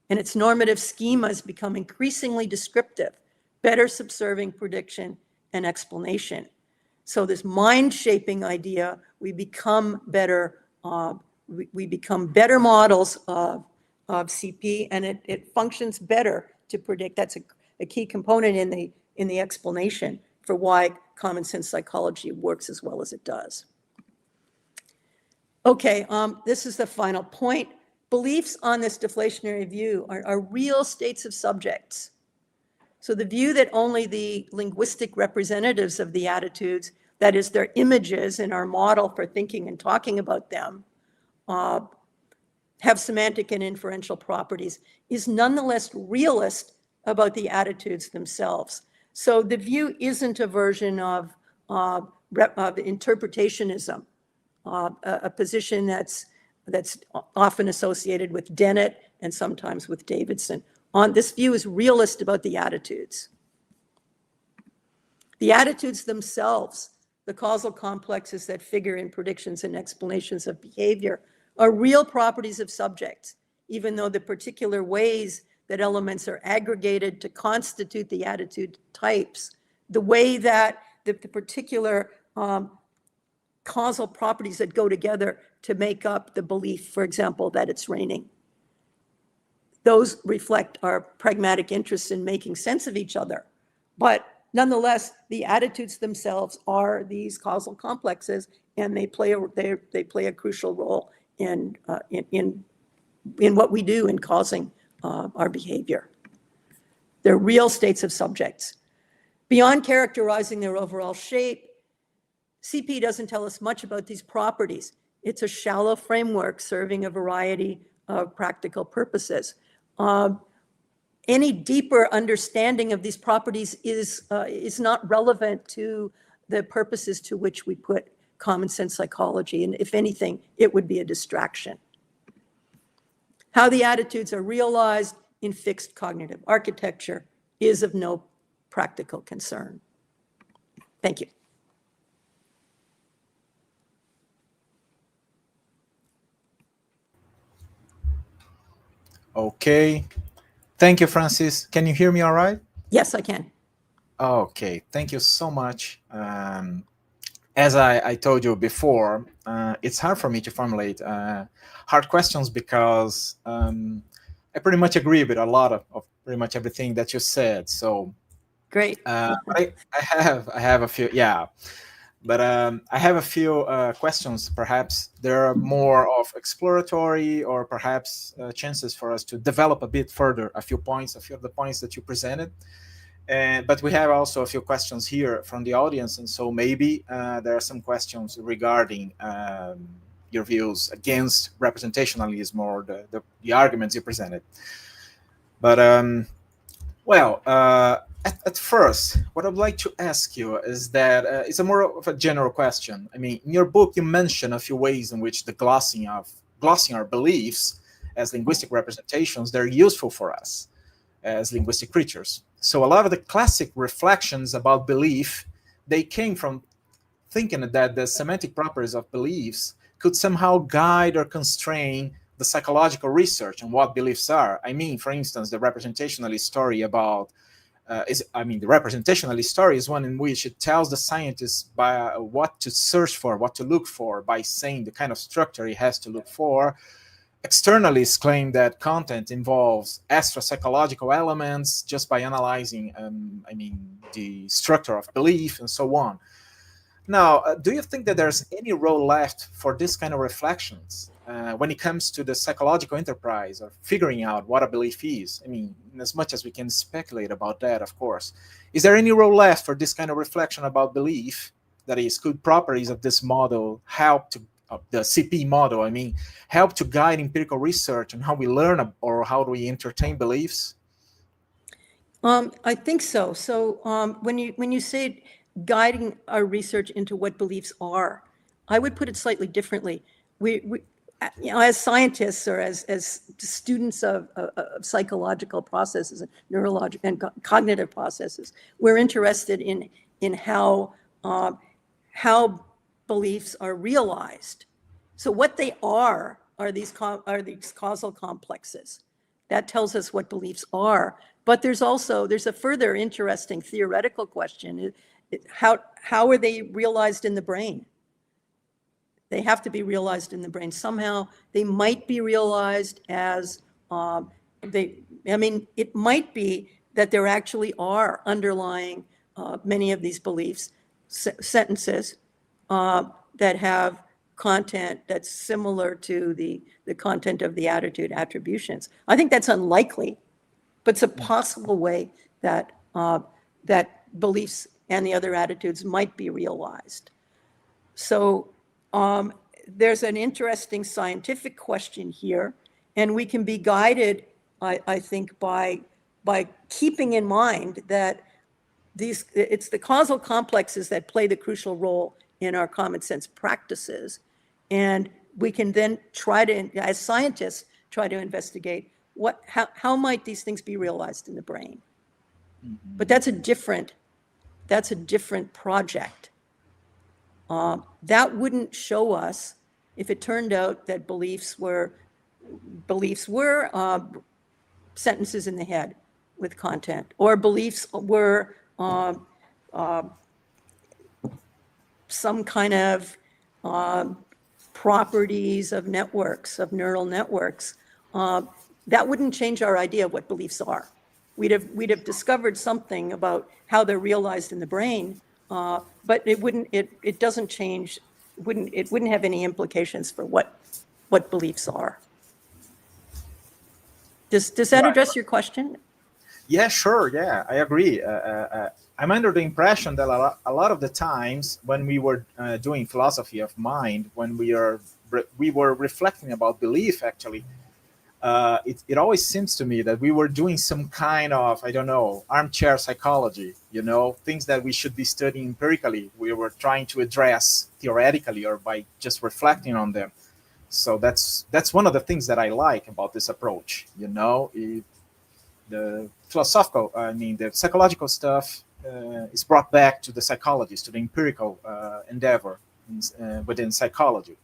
And its normative schemas become increasingly descriptive, better subserving prediction and explanation. So this mind-shaping idea, we become better models of CP, and it functions better to predict. That's a key component in the explanation for why common sense psychology works as well as it does. Okay, this is the final point. Beliefs on this deflationary view are real states of subjects. So the view that only the linguistic representatives of the attitudes, that is, their images in our model for thinking and talking about them, have semantic and inferential properties, is nonetheless realist about the attitudes themselves. So the view isn't a version of interpretationism, a position that's often associated with Dennett and sometimes with Davidson. This view is realist about the attitudes. The attitudes themselves, the causal complexes that figure in predictions and explanations of behavior, are real properties of subjects, even though the particular ways that elements are aggregated to constitute the attitude types, the way that the particular causal properties that go together to make up the belief, for example, that it's raining. Those reflect our pragmatic interests in making sense of each other. But nonetheless, the attitudes themselves are these causal complexes, and they play a crucial role in what we do in causing our behavior. They're real states of subjects. Beyond characterizing their overall shape, CP doesn't tell us much about these properties. It's a shallow framework serving a variety of practical purposes. Any deeper understanding of these properties is not relevant to the purposes to which we put common sense psychology, and if anything, it would be a distraction. How the attitudes are realized in fixed cognitive architecture is of no practical concern. Thank you. Okay. Thank you, Frances. Can you hear me all right? Yes, I can. Okay. Thank you so much. As I told you before, it's hard for me to formulate hard questions because I pretty much agree with a lot of pretty much everything that you said. So great. I have a few, yeah. But I have a few questions. Perhaps there are more of exploratory or perhaps chances for us to develop a bit further a few of the points that you presented. But we have also a few questions here from the audience. And so maybe there are some questions regarding your views against representationalism or the arguments you presented. But Well, at first, what I'd like to ask you is that it's a more of a general question. I mean, in your book, you mention a few ways in which the glossing our beliefs as linguistic representations, they're useful for us as linguistic creatures. So a lot of the classic reflections about belief, they came from thinking that the semantic properties of beliefs could somehow guide or constrain the psychological research on what beliefs are. I mean, for instance, the representationalist story the representationalist story is one in which it tells the scientist by what to search for, what to look for, by saying the kind of structure he has to look for. Externalists claim that content involves extra psychological elements just by analyzing, the structure of belief and so on. Now, do you think that there's any role left for this kind of reflections when it comes to the psychological enterprise of figuring out what a belief is? I mean, as much as we can speculate about that, of course. Is there any role left for this kind of reflection about belief? That is, could properties of this model help to, the CP model, help to guide empirical research on how we learn or how do we entertain beliefs? I think so. So when you say guiding our research into what beliefs are, I would put it slightly differently. We as scientists or as students of psychological processes and neurological and cognitive processes, we're interested in how beliefs are realized. So what they are these causal complexes. That tells us what beliefs are. But there's a further interesting theoretical question. How are they realized in the brain? They have to be realized in the brain. Somehow they might be realized as, it might be that there actually are underlying many of these beliefs, sentences that have content that's similar to the content of the attitude attributions. I think that's unlikely, but it's a possible way that beliefs and the other attitudes might be realized. So there's an interesting scientific question here, and we can be guided, I think, by keeping in mind that it's the causal complexes that play the crucial role in our common sense practices. And we can then try to, as scientists, try to investigate how might these things be realized in the brain. Mm-hmm. But that's a different project. That wouldn't show us if it turned out that beliefs were sentences in the head with content, or beliefs were some kind of properties of networks, of neural networks. That wouldn't change our idea of what beliefs are. We'd have discovered something about how they're realized in the brain, but it wouldn't have any implications for what beliefs are. Does that address your question? Yeah, sure. Yeah, I agree. I'm under the impression that a lot of the times when we were doing philosophy of mind, when we were reflecting about belief, actually, it always seems to me that we were doing some kind of, armchair psychology, things that we should be studying empirically. We were trying to address theoretically or by just reflecting on them. So that's one of the things that I like about this approach. The philosophical, the psychological stuff is brought back to the psychologist, to the empirical endeavor within psychology.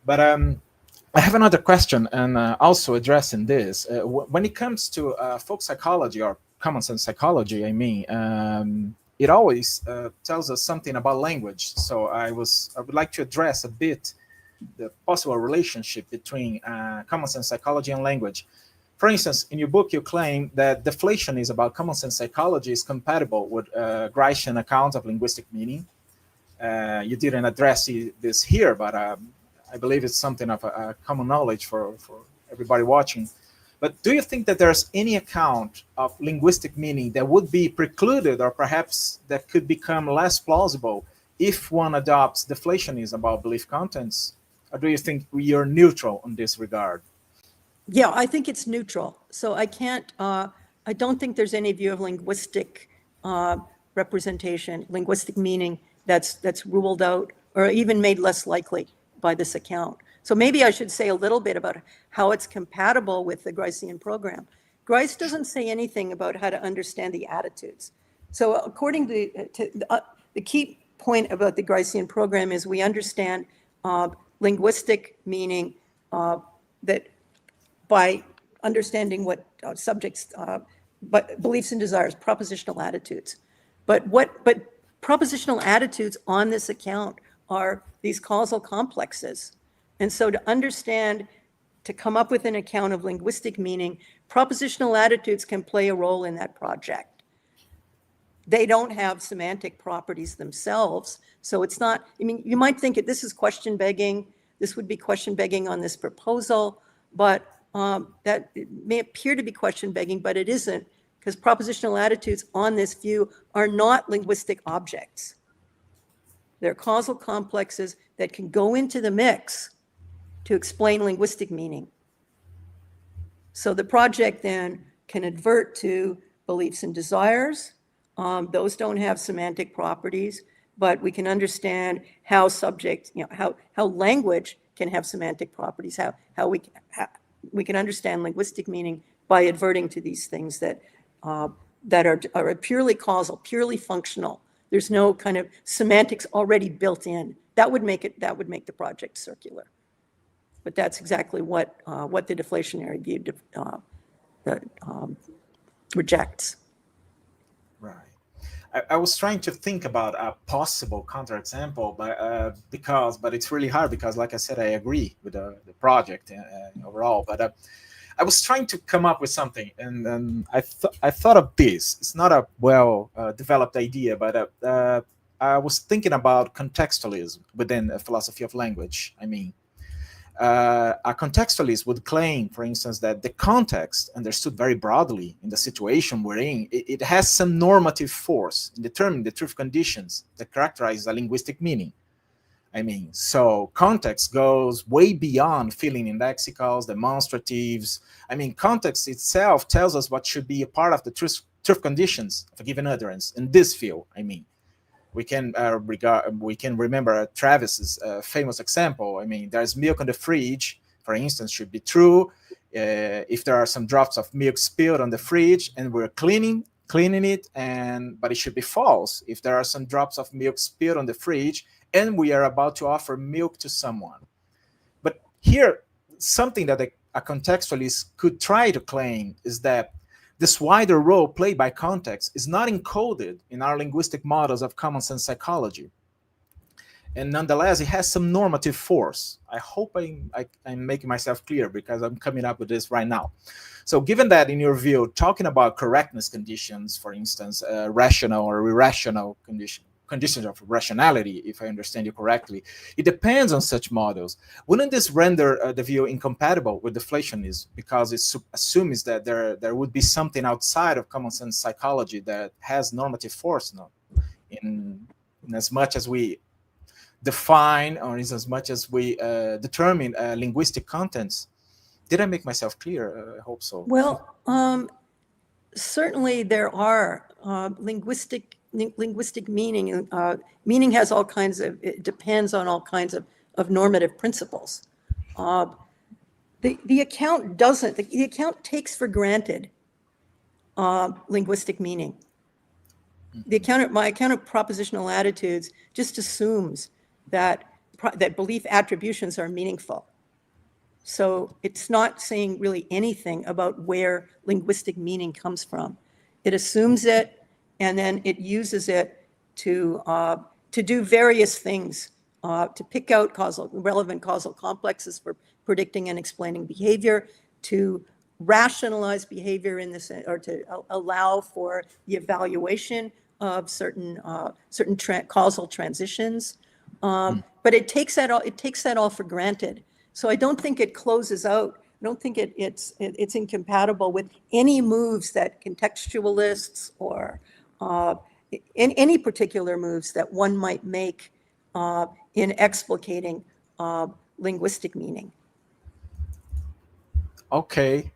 But I have another question, and also addressing this. When it comes to folk psychology or common sense psychology, it always tells us something about language. So I would like to address a bit the possible relationship between common sense psychology and language. For instance, in your book, you claim that deflation is about common sense psychology is compatible with Greichian account of linguistic meaning. You didn't address this here, but I believe it's something of a common knowledge for everybody watching. But do you think that there's any account of linguistic meaning that would be precluded or perhaps that could become less plausible if one adopts deflationism about belief contents? Or do you think we are neutral in this regard? Yeah, I think it's neutral. So I can't I don't think there's any view of linguistic representation, linguistic meaning that's ruled out or even made less likely by this account. So maybe I should say a little bit about how it's compatible with the Gricean program. Grice doesn't say anything about how to understand the attitudes. So according to the key point about the Gricean program is we understand linguistic meaning that by understanding what subjects, but beliefs and desires, propositional attitudes. But propositional attitudes on this account are these causal complexes. And so to understand, to come up with an account of linguistic meaning, propositional attitudes can play a role in that project. They don't have semantic properties themselves. So it's not, I mean, you might think this is question begging. This would be question begging on this proposal, but that it may appear to be question begging, but it isn't, because propositional attitudes on this view are not linguistic objects. They're causal complexes that can go into the mix to explain linguistic meaning. So the project then can advert to beliefs and desires. Those don't have semantic properties, but we can understand how subject, how language can have semantic properties, how we can understand linguistic meaning by adverting to these things that are purely causal, purely functional. There's no kind of semantics already built in. That would make the project circular. But that's exactly what the deflationary view rejects. Right. I was trying to think about a possible counterexample, but it's really hard because, like I said, I agree with the project overall. But I was trying to come up with something, and I thought of this. It's not a well developed idea, but I was thinking about contextualism within a philosophy of language. I mean, a contextualist would claim, for instance, that the context, understood very broadly in the situation we're in, it has some normative force in determining the truth conditions that characterize a linguistic meaning. I mean, so context goes way beyond filling in lexicals, demonstratives. I mean, context itself tells us what should be a part of the truth conditions of a given utterance in this field. I mean, we can remember Travis's famous example. I mean, there's milk on the fridge, for instance, should be true. If there are some drops of milk spilled on the fridge and we're cleaning it, but it should be false if there are some drops of milk spilled on the fridge and we are about to offer milk to someone. But here, something that a contextualist could try to claim is that this wider role played by context is not encoded in our linguistic models of common sense psychology. And nonetheless, it has some normative force. I hope I'm making myself clear because I'm coming up with this right now. So given that, in your view, talking about correctness conditions, for instance, rational or irrational conditions of rationality, if I understand you correctly, it depends on such models. Wouldn't this render the view incompatible with deflationism because it assumes that there would be something outside of common sense psychology that has normative force, in as much as we define or in as much as we determine linguistic contents? Did I make myself clear? I hope so. Well, certainly there are linguistic meaning. Meaning has all kinds of, it depends on all kinds of normative principles. The account doesn't, the account takes for granted linguistic meaning. My account of propositional attitudes just assumes that belief attributions are meaningful. So it's not saying really anything about where linguistic meaning comes from. It assumes it, and then it uses it to do various things, to pick out relevant causal complexes for predicting and explaining behavior, to rationalize behavior in this, or to allow for the evaluation of certain causal transitions. But it takes that all for granted. So I don't think it closes out. I don't think it's incompatible with any moves that contextualists or in any particular moves that one might make in explicating linguistic meaning. Okay,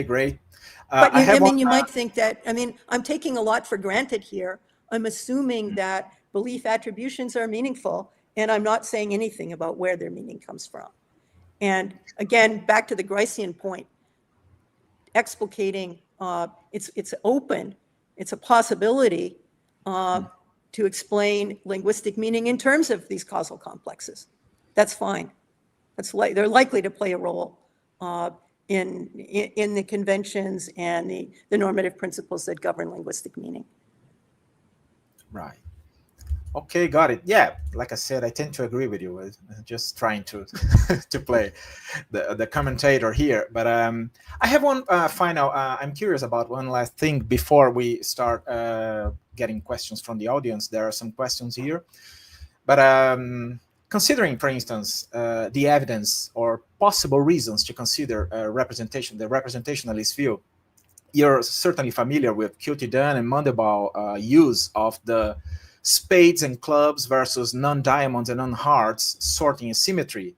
great. But you might think that, I'm taking a lot for granted here. I'm assuming that belief attributions are meaningful, and I'm not saying anything about where their meaning comes from. And again, back to the Gricean point, explicating, it's open, it's a possibility to explain linguistic meaning in terms of these causal complexes. That's fine. They're likely to play a role in the conventions and the normative principles that govern linguistic meaning. Right. Okay, got it. Yeah, like I said, I tend to agree with you. I'm just trying to to play the commentator here. But I have one final. I'm curious about one last thing before we start getting questions from the audience. There are some questions here, but considering, for instance, the evidence or possible reasons to consider representation, the representationalist view, you're certainly familiar with Kilty-Dunn and Mandelbaum use of the spades and clubs versus non-diamonds and non-hearts sorting and symmetry,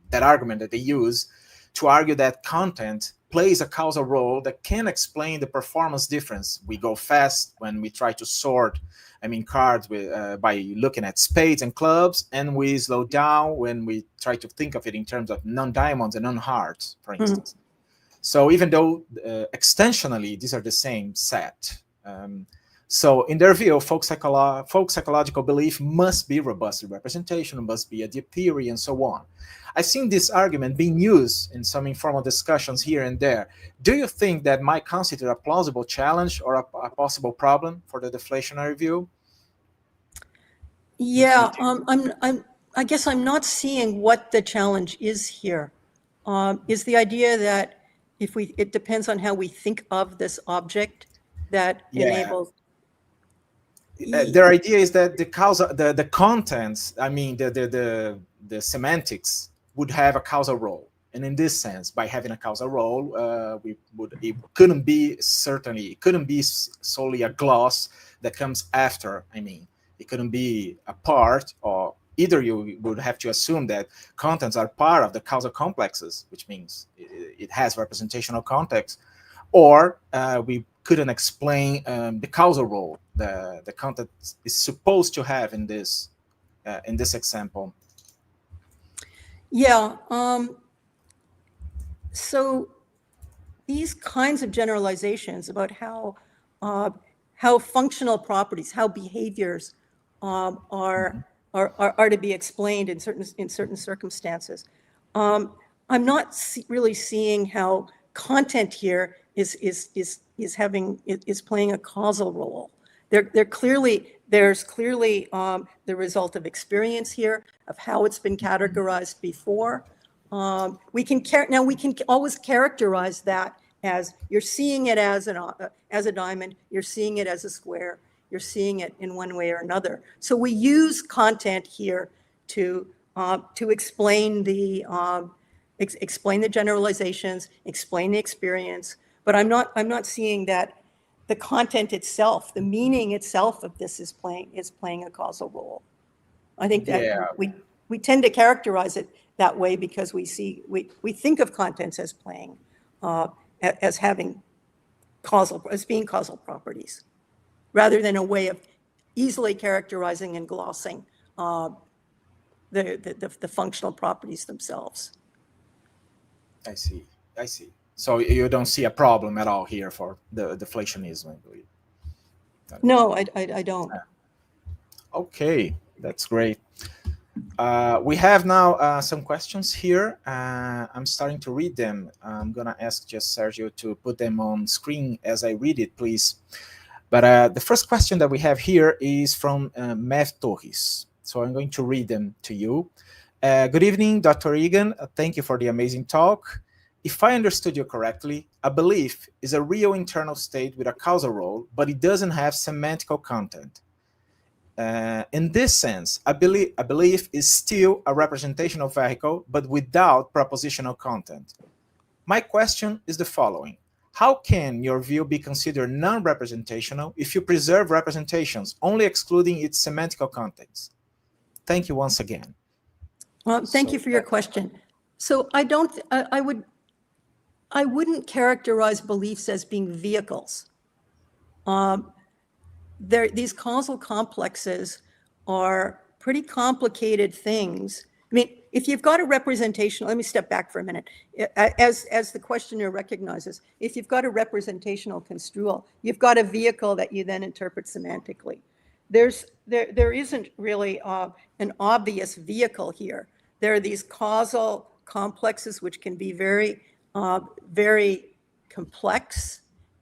that argument that they use to argue that content plays a causal role that can explain the performance difference. We go fast when we try to sort, cards with, by looking at spades and clubs, and we slow down when we try to think of it in terms of non-diamonds and non-hearts, for instance. Mm-hmm. So even though extensionally these are the same set, so in their view, folk psychological belief must be robustly representational, must be a deep theory, and so on. I've seen this argument being used in some informal discussions here and there. Do you think that might constitute a plausible challenge or a possible problem for the deflationary view? Yeah, I guess I'm not seeing what the challenge is here. Is the idea that it depends on how we think of this object that enables. Their idea is that the contents, the semantics would have a causal role, and in this sense, by having a causal role, it couldn't be solely a gloss that comes after. It couldn't be a part, or either you would have to assume that contents are part of the causal complexes, which means it has representational context, or we couldn't explain the causal role the content is supposed to have in this example. Yeah. So these kinds of generalizations about how functional properties, how behaviors are to be explained in certain circumstances. I'm not really seeing how content here is playing a causal role. There's clearly the result of experience here, of how it's been categorized before. We can always characterize that as you're seeing it as a diamond, you're seeing it as a square, you're seeing it in one way or another. So we use content here to explain the generalizations, explain the experience. But I'm not seeing that the content itself, the meaning itself of this is playing a causal role. I think that we tend to characterize it that way because we think of contents as playing as being causal properties, rather than a way of easily characterizing and glossing the functional properties themselves. I see. So you don't see a problem at all here for the deflationism, I believe. No, I don't. Okay, that's great. We have now some questions here. I'm starting to read them. I'm going to ask just Sergio to put them on screen as I read it, please. But the first question that we have here is from Mev Torres. So I'm going to read them to you. Good evening, Dr. Egan. Thank you for the amazing talk. If I understood you correctly, a belief is a real internal state with a causal role, but it doesn't have semantical content. In this sense, a belief is still a representational vehicle, but without propositional content. My question is the following. How can your view be considered non-representational if you preserve representations, only excluding its semantical contents? Thank you once again. Well, thank you for your question. So I wouldn't characterize beliefs as being vehicles. These causal complexes are pretty complicated things. I mean, if you've got a representational, let me step back for a minute. As the questioner recognizes, if you've got a representational construal, you've got a vehicle that you then interpret semantically. There isn't really an obvious vehicle here. There are these causal complexes which can be very, very complex,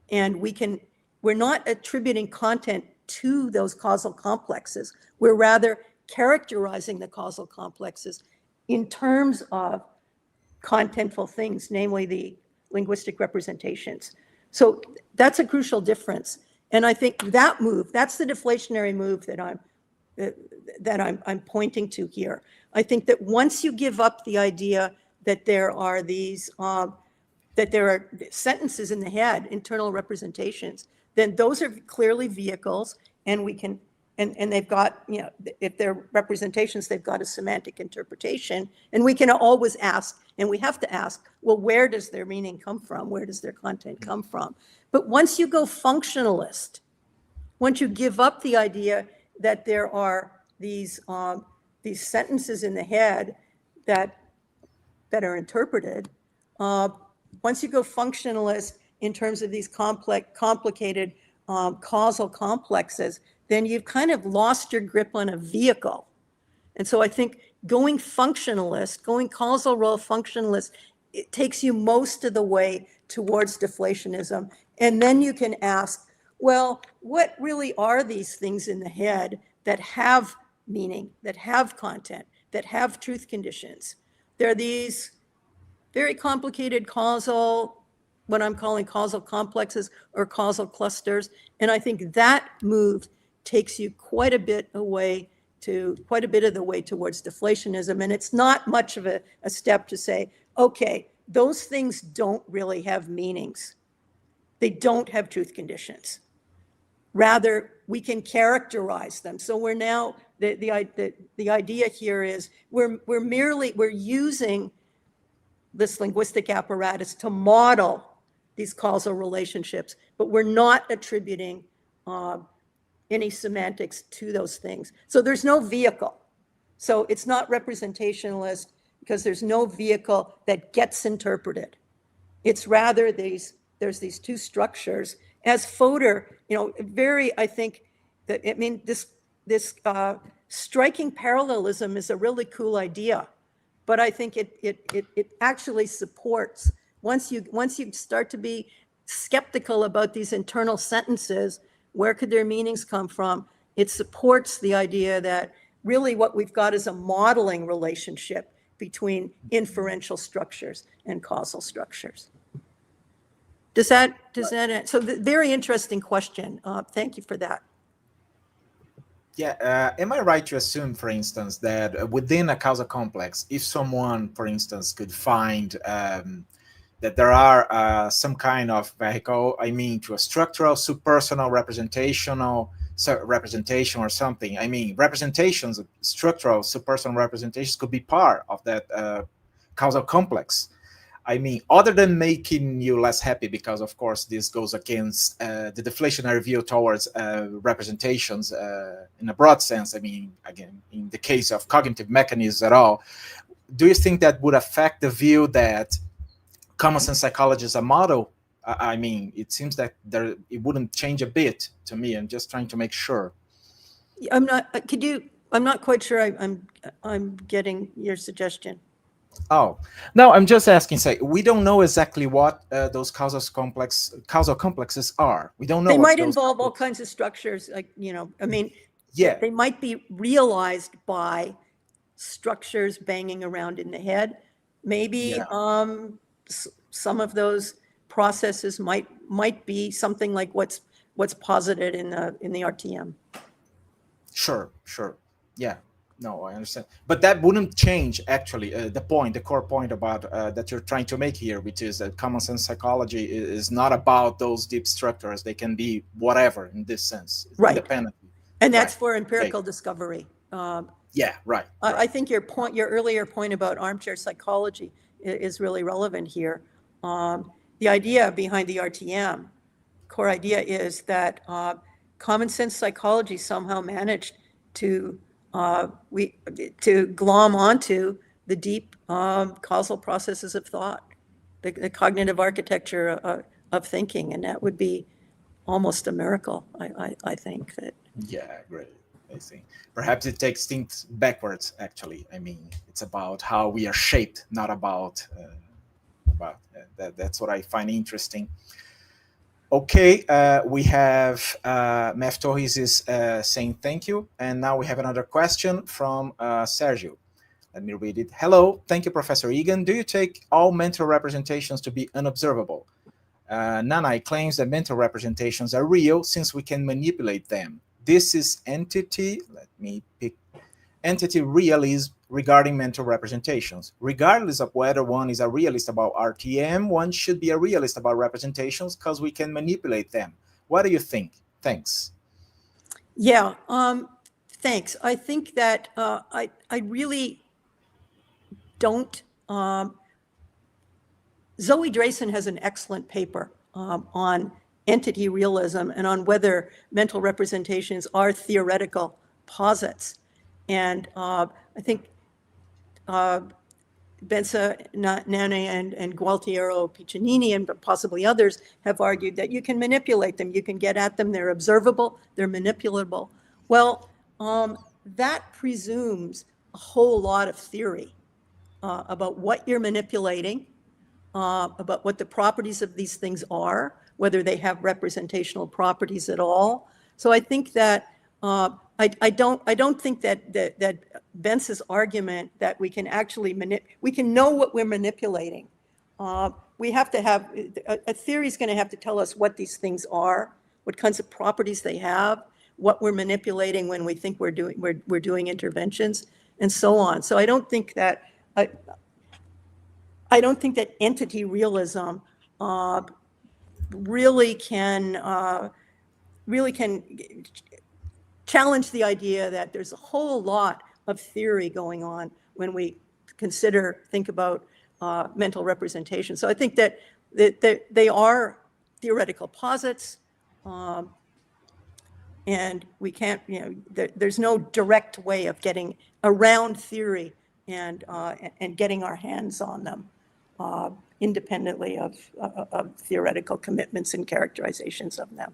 and we're not attributing content to those causal complexes. We're rather characterizing the causal complexes in terms of contentful things, namely the linguistic representations. So that's a crucial difference. And I think that move, that's the deflationary move that I'm pointing to here. I think that once you give up the idea that there are these, that there are sentences in the head, internal representations, then those are clearly vehicles, and we can, and they've got, you know, if they're representations, they've got a semantic interpretation, and we can always ask, and we have to ask, well, where does their meaning come from? Where does their content come from? But once you go functionalist, once you give up the idea that there are these sentences in the head that are interpreted, once you go functionalist in terms of these complicated causal complexes, then you've kind of lost your grip on a vehicle. And so I think going functionalist, going causal role functionalist, it takes you most of the way towards deflationism. And then you can ask, well, what really are these things in the head that have meaning, that have content, that have truth conditions? They're these very complicated causal, what I'm calling causal complexes or causal clusters. And I think that move takes you quite a bit of the way towards deflationism. And it's not much of a step to say, okay, those things don't really have meanings. They don't have truth conditions. Rather, we can characterize them. So we're now, the idea here is we're using this linguistic apparatus to model these causal relationships, but we're not attributing any semantics to those things. So there's no vehicle. So it's not representationalist because there's no vehicle that gets interpreted. It's rather there's these two structures. As Fodor, you know, I think that, I mean, this striking parallelism is a really cool idea, but I think it actually supports, once you start to be skeptical about these internal sentences, where could their meanings come from? It supports the idea that really what we've got is a modeling relationship between inferential structures and causal structures. Does that so very interesting question. Thank you for that. Yeah, am I right to assume, for instance, that within a causal complex, if someone, for instance, could find that there are some kind of vehicle, I mean, to a structural, subpersonal, representation or something. I mean, representations, structural, subpersonal representations could be part of that causal complex. I mean, other than making you less happy, because of course this goes against the deflationary view towards representations in a broad sense. I mean, again, in the case of cognitive mechanisms at all, do you think that would affect the view that common sense psychology is a model? I mean, it seems that it wouldn't change a bit to me. I'm just trying to make sure. I'm not quite sure I'm getting your suggestion. Oh, no, I'm just asking, say, we don't know exactly what those causal complexes are. We don't know. They might involve all kinds of structures, like, you know, I mean, yeah, they might be realized by structures banging around in the head. Maybe some of those processes might be something like what's posited in the RTM. Sure. Yeah. No, I understand. But that wouldn't change, actually, the core point about that you're trying to make here, which is that common sense psychology is not about those deep structures. They can be whatever in this sense, right? Independently. And that's for empirical discovery. Yeah, right. I think your earlier point about armchair psychology is really relevant here. the idea behind the RTM, core idea is that common sense psychology somehow managed to glom onto the deep causal processes of thought, the cognitive architecture of thinking, and that would be almost a miracle, I think. That. Yeah, great. I see. Perhaps it takes things backwards, actually. I mean, it's about how we are shaped, not about that's what I find interesting. Okay, we have Mef Torres is saying thank you. And now we have another question from Sergio. Let me read it. Hello, thank you, Professor Egan. Do you take all mental representations to be unobservable? Nanai claims that mental representations are real since we can manipulate them. This is entity, let me pick, entity realism regarding mental representations. Regardless of whether one is a realist about RTM, one should be a realist about representations because we can manipulate them. What do you think? Thanks. Yeah, thanks. I think that I really don't. Zoe Drayson has an excellent paper on entity realism and on whether mental representations are theoretical posits. And I think Benza, Nane, and Gualtiero Piccinini, and possibly others, have argued that you can manipulate them, you can get at them, they're observable, they're manipulable. Well, that presumes a whole lot of theory about what you're manipulating, about what the properties of these things are, whether they have representational properties at all. So I think that I don't think that Bence's argument that we can actually we can know what we're manipulating. We have to have a theory is going to have to tell us what these things are, what kinds of properties they have, what we're manipulating when we think we're doing interventions, and so on. So I don't think that entity realism really can challenge the idea that there's a whole lot of theory going on when we think about mental representation. So I think that they are theoretical posits, and we can't, there's no direct way of getting around theory and getting our hands on them independently of theoretical commitments and characterizations of them.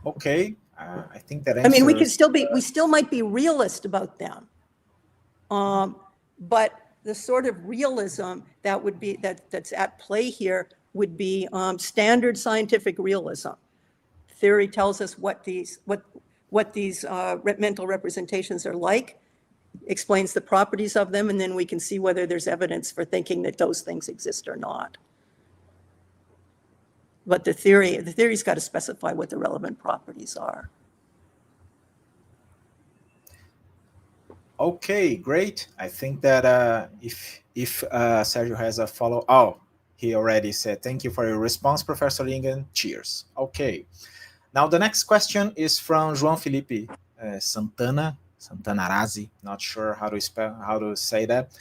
Okay, I think that answers. I mean, we still might be realist about them, but the sort of realism that's at play here would be standard scientific realism. Theory tells us what these mental representations are like, explains the properties of them, and then we can see whether there's evidence for thinking that those things exist or not. But the theory's got to specify what the relevant properties are. Okay, great. I think that if Sergio has a follow, he already said, thank you for your response, Professor Egan. Cheers. Okay. Now the next question is from João Felipe Santanarazzi. Not sure how to say that.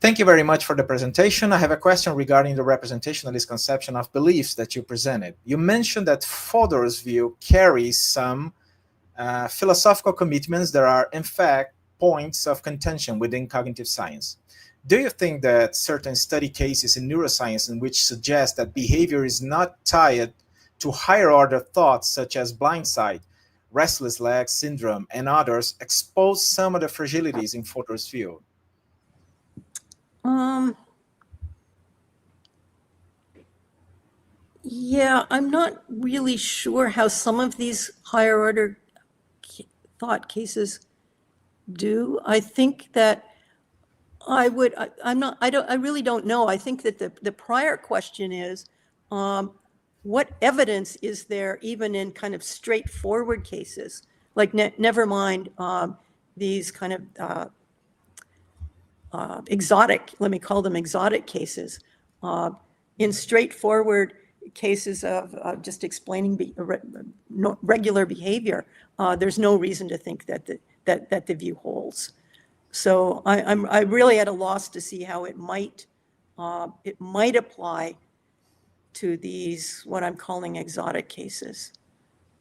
Thank you very much for the presentation. I have a question regarding the representationalist conception of beliefs that you presented. You mentioned that Fodor's view carries some philosophical commitments that are, in fact, points of contention within cognitive science. Do you think that certain study cases in neuroscience in which suggest that behavior is not tied to higher order thoughts such as blindsight, restless leg syndrome, and others expose some of the fragilities in Fodor's view? Yeah, I'm not really sure how some of these higher order thought cases do. I think that I really don't know. I think that the prior question is, what evidence is there even in kind of straightforward cases, like never mind these kind of exotic, let me call them exotic cases, in straightforward cases of just explaining regular behavior, there's no reason to think that the view holds. So I really at a loss to see how it might apply to these, what I'm calling exotic cases.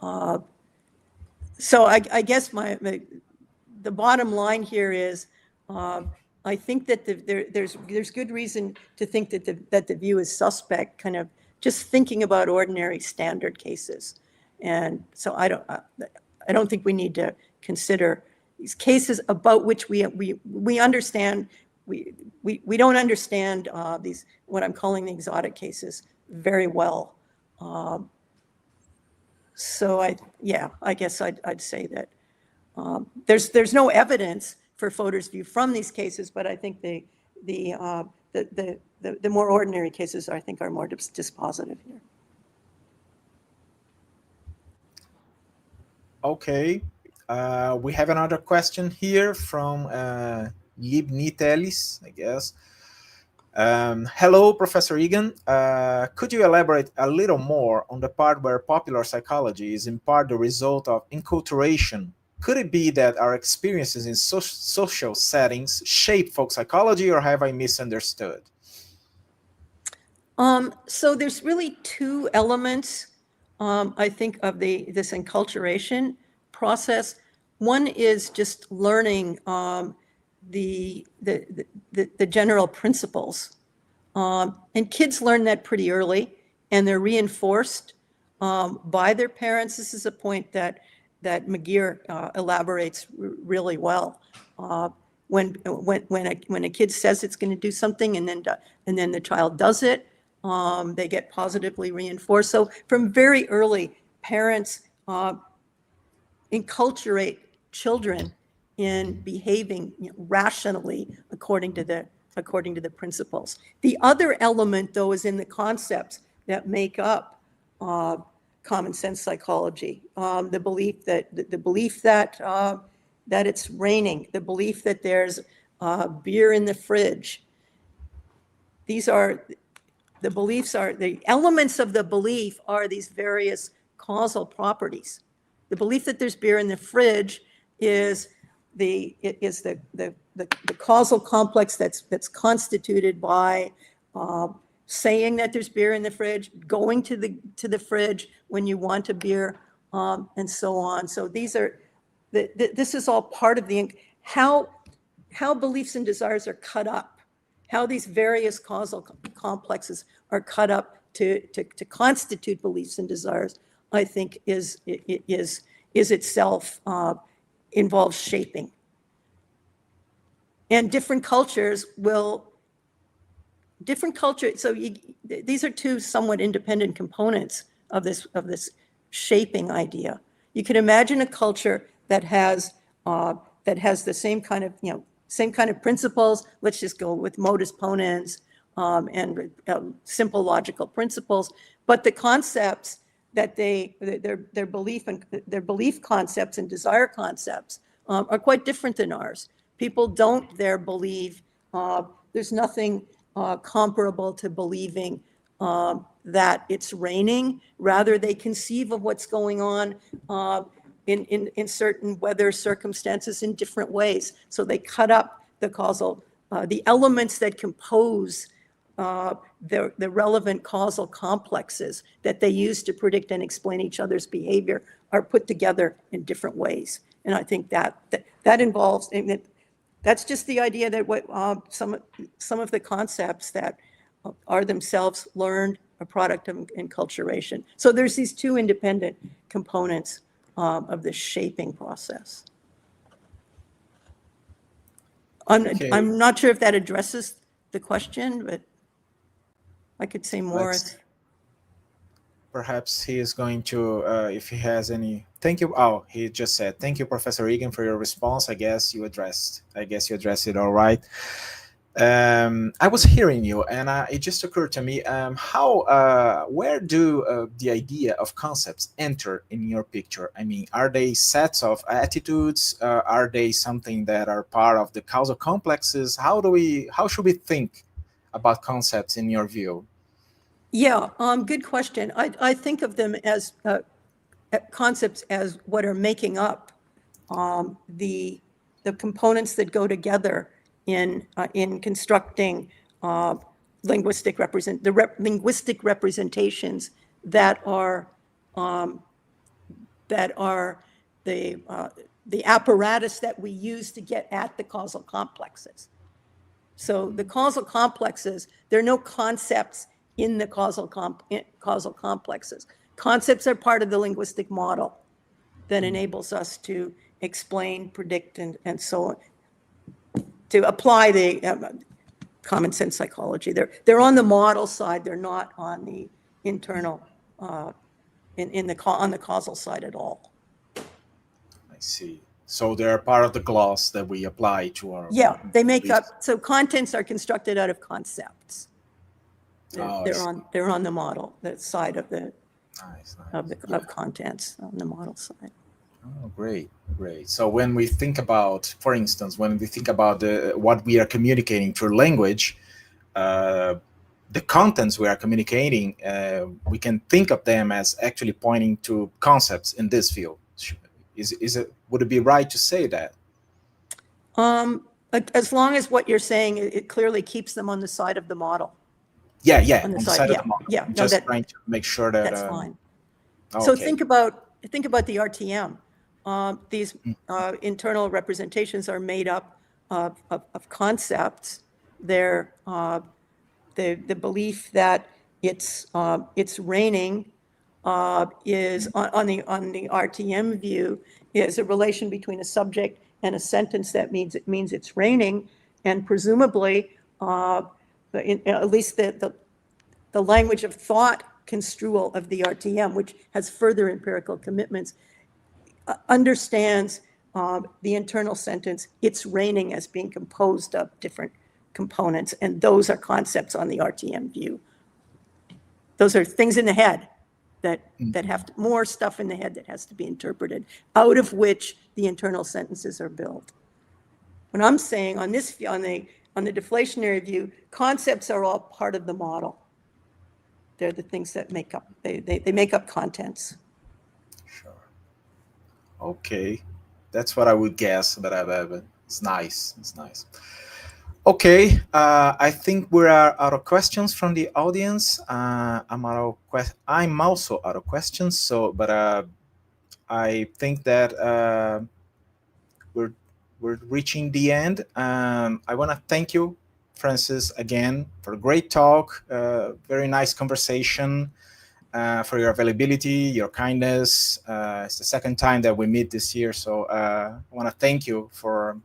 So I guess the bottom line here is, I think that there's good reason to think that the view is suspect, kind of just thinking about ordinary standard cases. And so I don't think we need to consider these cases about which we understand, we don't understand these, what I'm calling the exotic cases, very well. So I guess I'd say that there's no evidence for Fodor's view from these cases, but I think the more ordinary cases, I think, are more dispositive here. Okay, we have another question here from Libni Telis, I guess. Hello, Professor Egan. Could you elaborate a little more on the part where popular psychology is in part the result of enculturation? Could it be that our experiences in social settings shape folk psychology, or have I misunderstood? So there's really two elements, I think, of this enculturation process. One is just learning the general principles, and kids learn that pretty early, and they're reinforced by their parents. This is a point that McGeer elaborates really well. When a kid says it's going to do something, and then the child does it, they get positively reinforced. So from very early, parents enculturate children in behaving rationally according to the principles. The other element, though, is in the concepts that make up common sense psychology. The belief that it's raining, the belief that there's beer in the fridge. These are the beliefs. Are the elements of the belief are these various causal properties. The belief that there's beer in the fridge is the causal complex that's constituted by saying that there's beer in the fridge, going to the fridge when you want a beer, and so on. So this is all part of how beliefs and desires are cut up, how these various causal complexes are cut up to constitute beliefs and desires. I think is itself involves shaping. And different cultures. So these are two somewhat independent components of this shaping idea. You can imagine a culture that has the same kind of principles. Let's just go with modus ponens and simple logical principles. But the concepts that their belief concepts and desire concepts are quite different than ours. People don't there believe, there's nothing comparable to believing that it's raining. Rather, they conceive of what's going on in certain weather circumstances in different ways. So they cut up the causal, the elements that compose the relevant causal complexes that they use to predict and explain each other's behavior are put together in different ways. And I think that involves, and that's just the idea that what some of the concepts that are themselves learned, a product of enculturation. So there's these two independent components of the shaping process. I'm not sure if that addresses the question, but I could say more. Perhaps he is going to, if he has any. Thank you. Oh, he just said, thank you, Professor Egan, for your response. I guess you addressed it all right. I was hearing you, and it just occurred to me, where do the idea of concepts enter in your picture? I mean, are they sets of attitudes? Are they something that are part of the causal complexes? How should we think about concepts in your view? Yeah, good question. I think of them as concepts as what are making up the the components that go together in constructing linguistic representations that are the apparatus that we use to get at the causal complexes. So the causal complexes, there are no concepts in the causal complexes. Concepts are part of the linguistic model that enables us to explain, predict, and so on, to apply the common sense psychology. They're on the model side. They're not on the internal, on the causal side at all. I see. So they're part of the gloss that we apply to our... Yeah, they make up, so contents are constructed out of concepts. They're on the model, the side of the of contents on the model side. Oh, great. So when we think about, for instance, when we think about what we are communicating through language, the contents we are communicating, we can think of them as actually pointing to concepts in this field. Would it be right to say that? As long as what you're saying, it clearly keeps them on the side of the model. Yeah, on the side of the model. Yeah, just trying to make sure that that's fine. Okay. So think about the RTM. These internal representations are made up of concepts. They're the belief that it's raining is on the RTM view is a relation between a subject and a sentence that means it's raining, and presumably at least the language of thought construal of the RTM, which has further empirical commitments, understands the internal sentence, it's raining, as being composed of different components, and those are concepts on the RTM view. Those are things in the head that have more stuff in the head that has to be interpreted, out of which the internal sentences are built. When I'm saying on the deflationary view, concepts are all part of the model. They're the things that make up, they make up contents. Sure. Okay, that's what I would guess, but it's nice. Okay, I think we are out of questions from the audience. I'm also out of questions. So, but I think that we're reaching the end. I want to thank you, Frances, again for a great talk. Very nice conversation. For your availability, your kindness. It's the second time that we meet this year, so I want to thank you for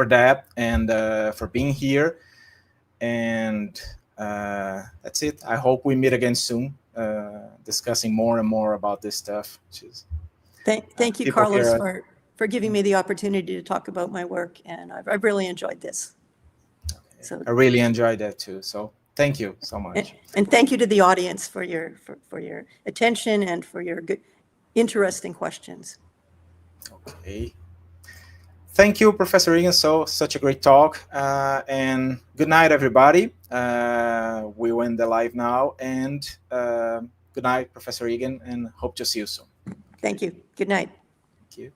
that and for being here. And that's it. I hope we meet again soon, discussing more and more about this stuff. Thank you, Carlos, for giving me the opportunity to talk about my work, and I've really enjoyed this. Okay. So I really enjoyed that too. So thank you so much. And thank you to the audience for your attention and for your good, interesting questions. Okay. Thank you, Professor Egan. Such a great talk. And good night, everybody. We will end the live now. And good night, Professor Egan, and hope to see you soon. Thank you. Good night. Thank you.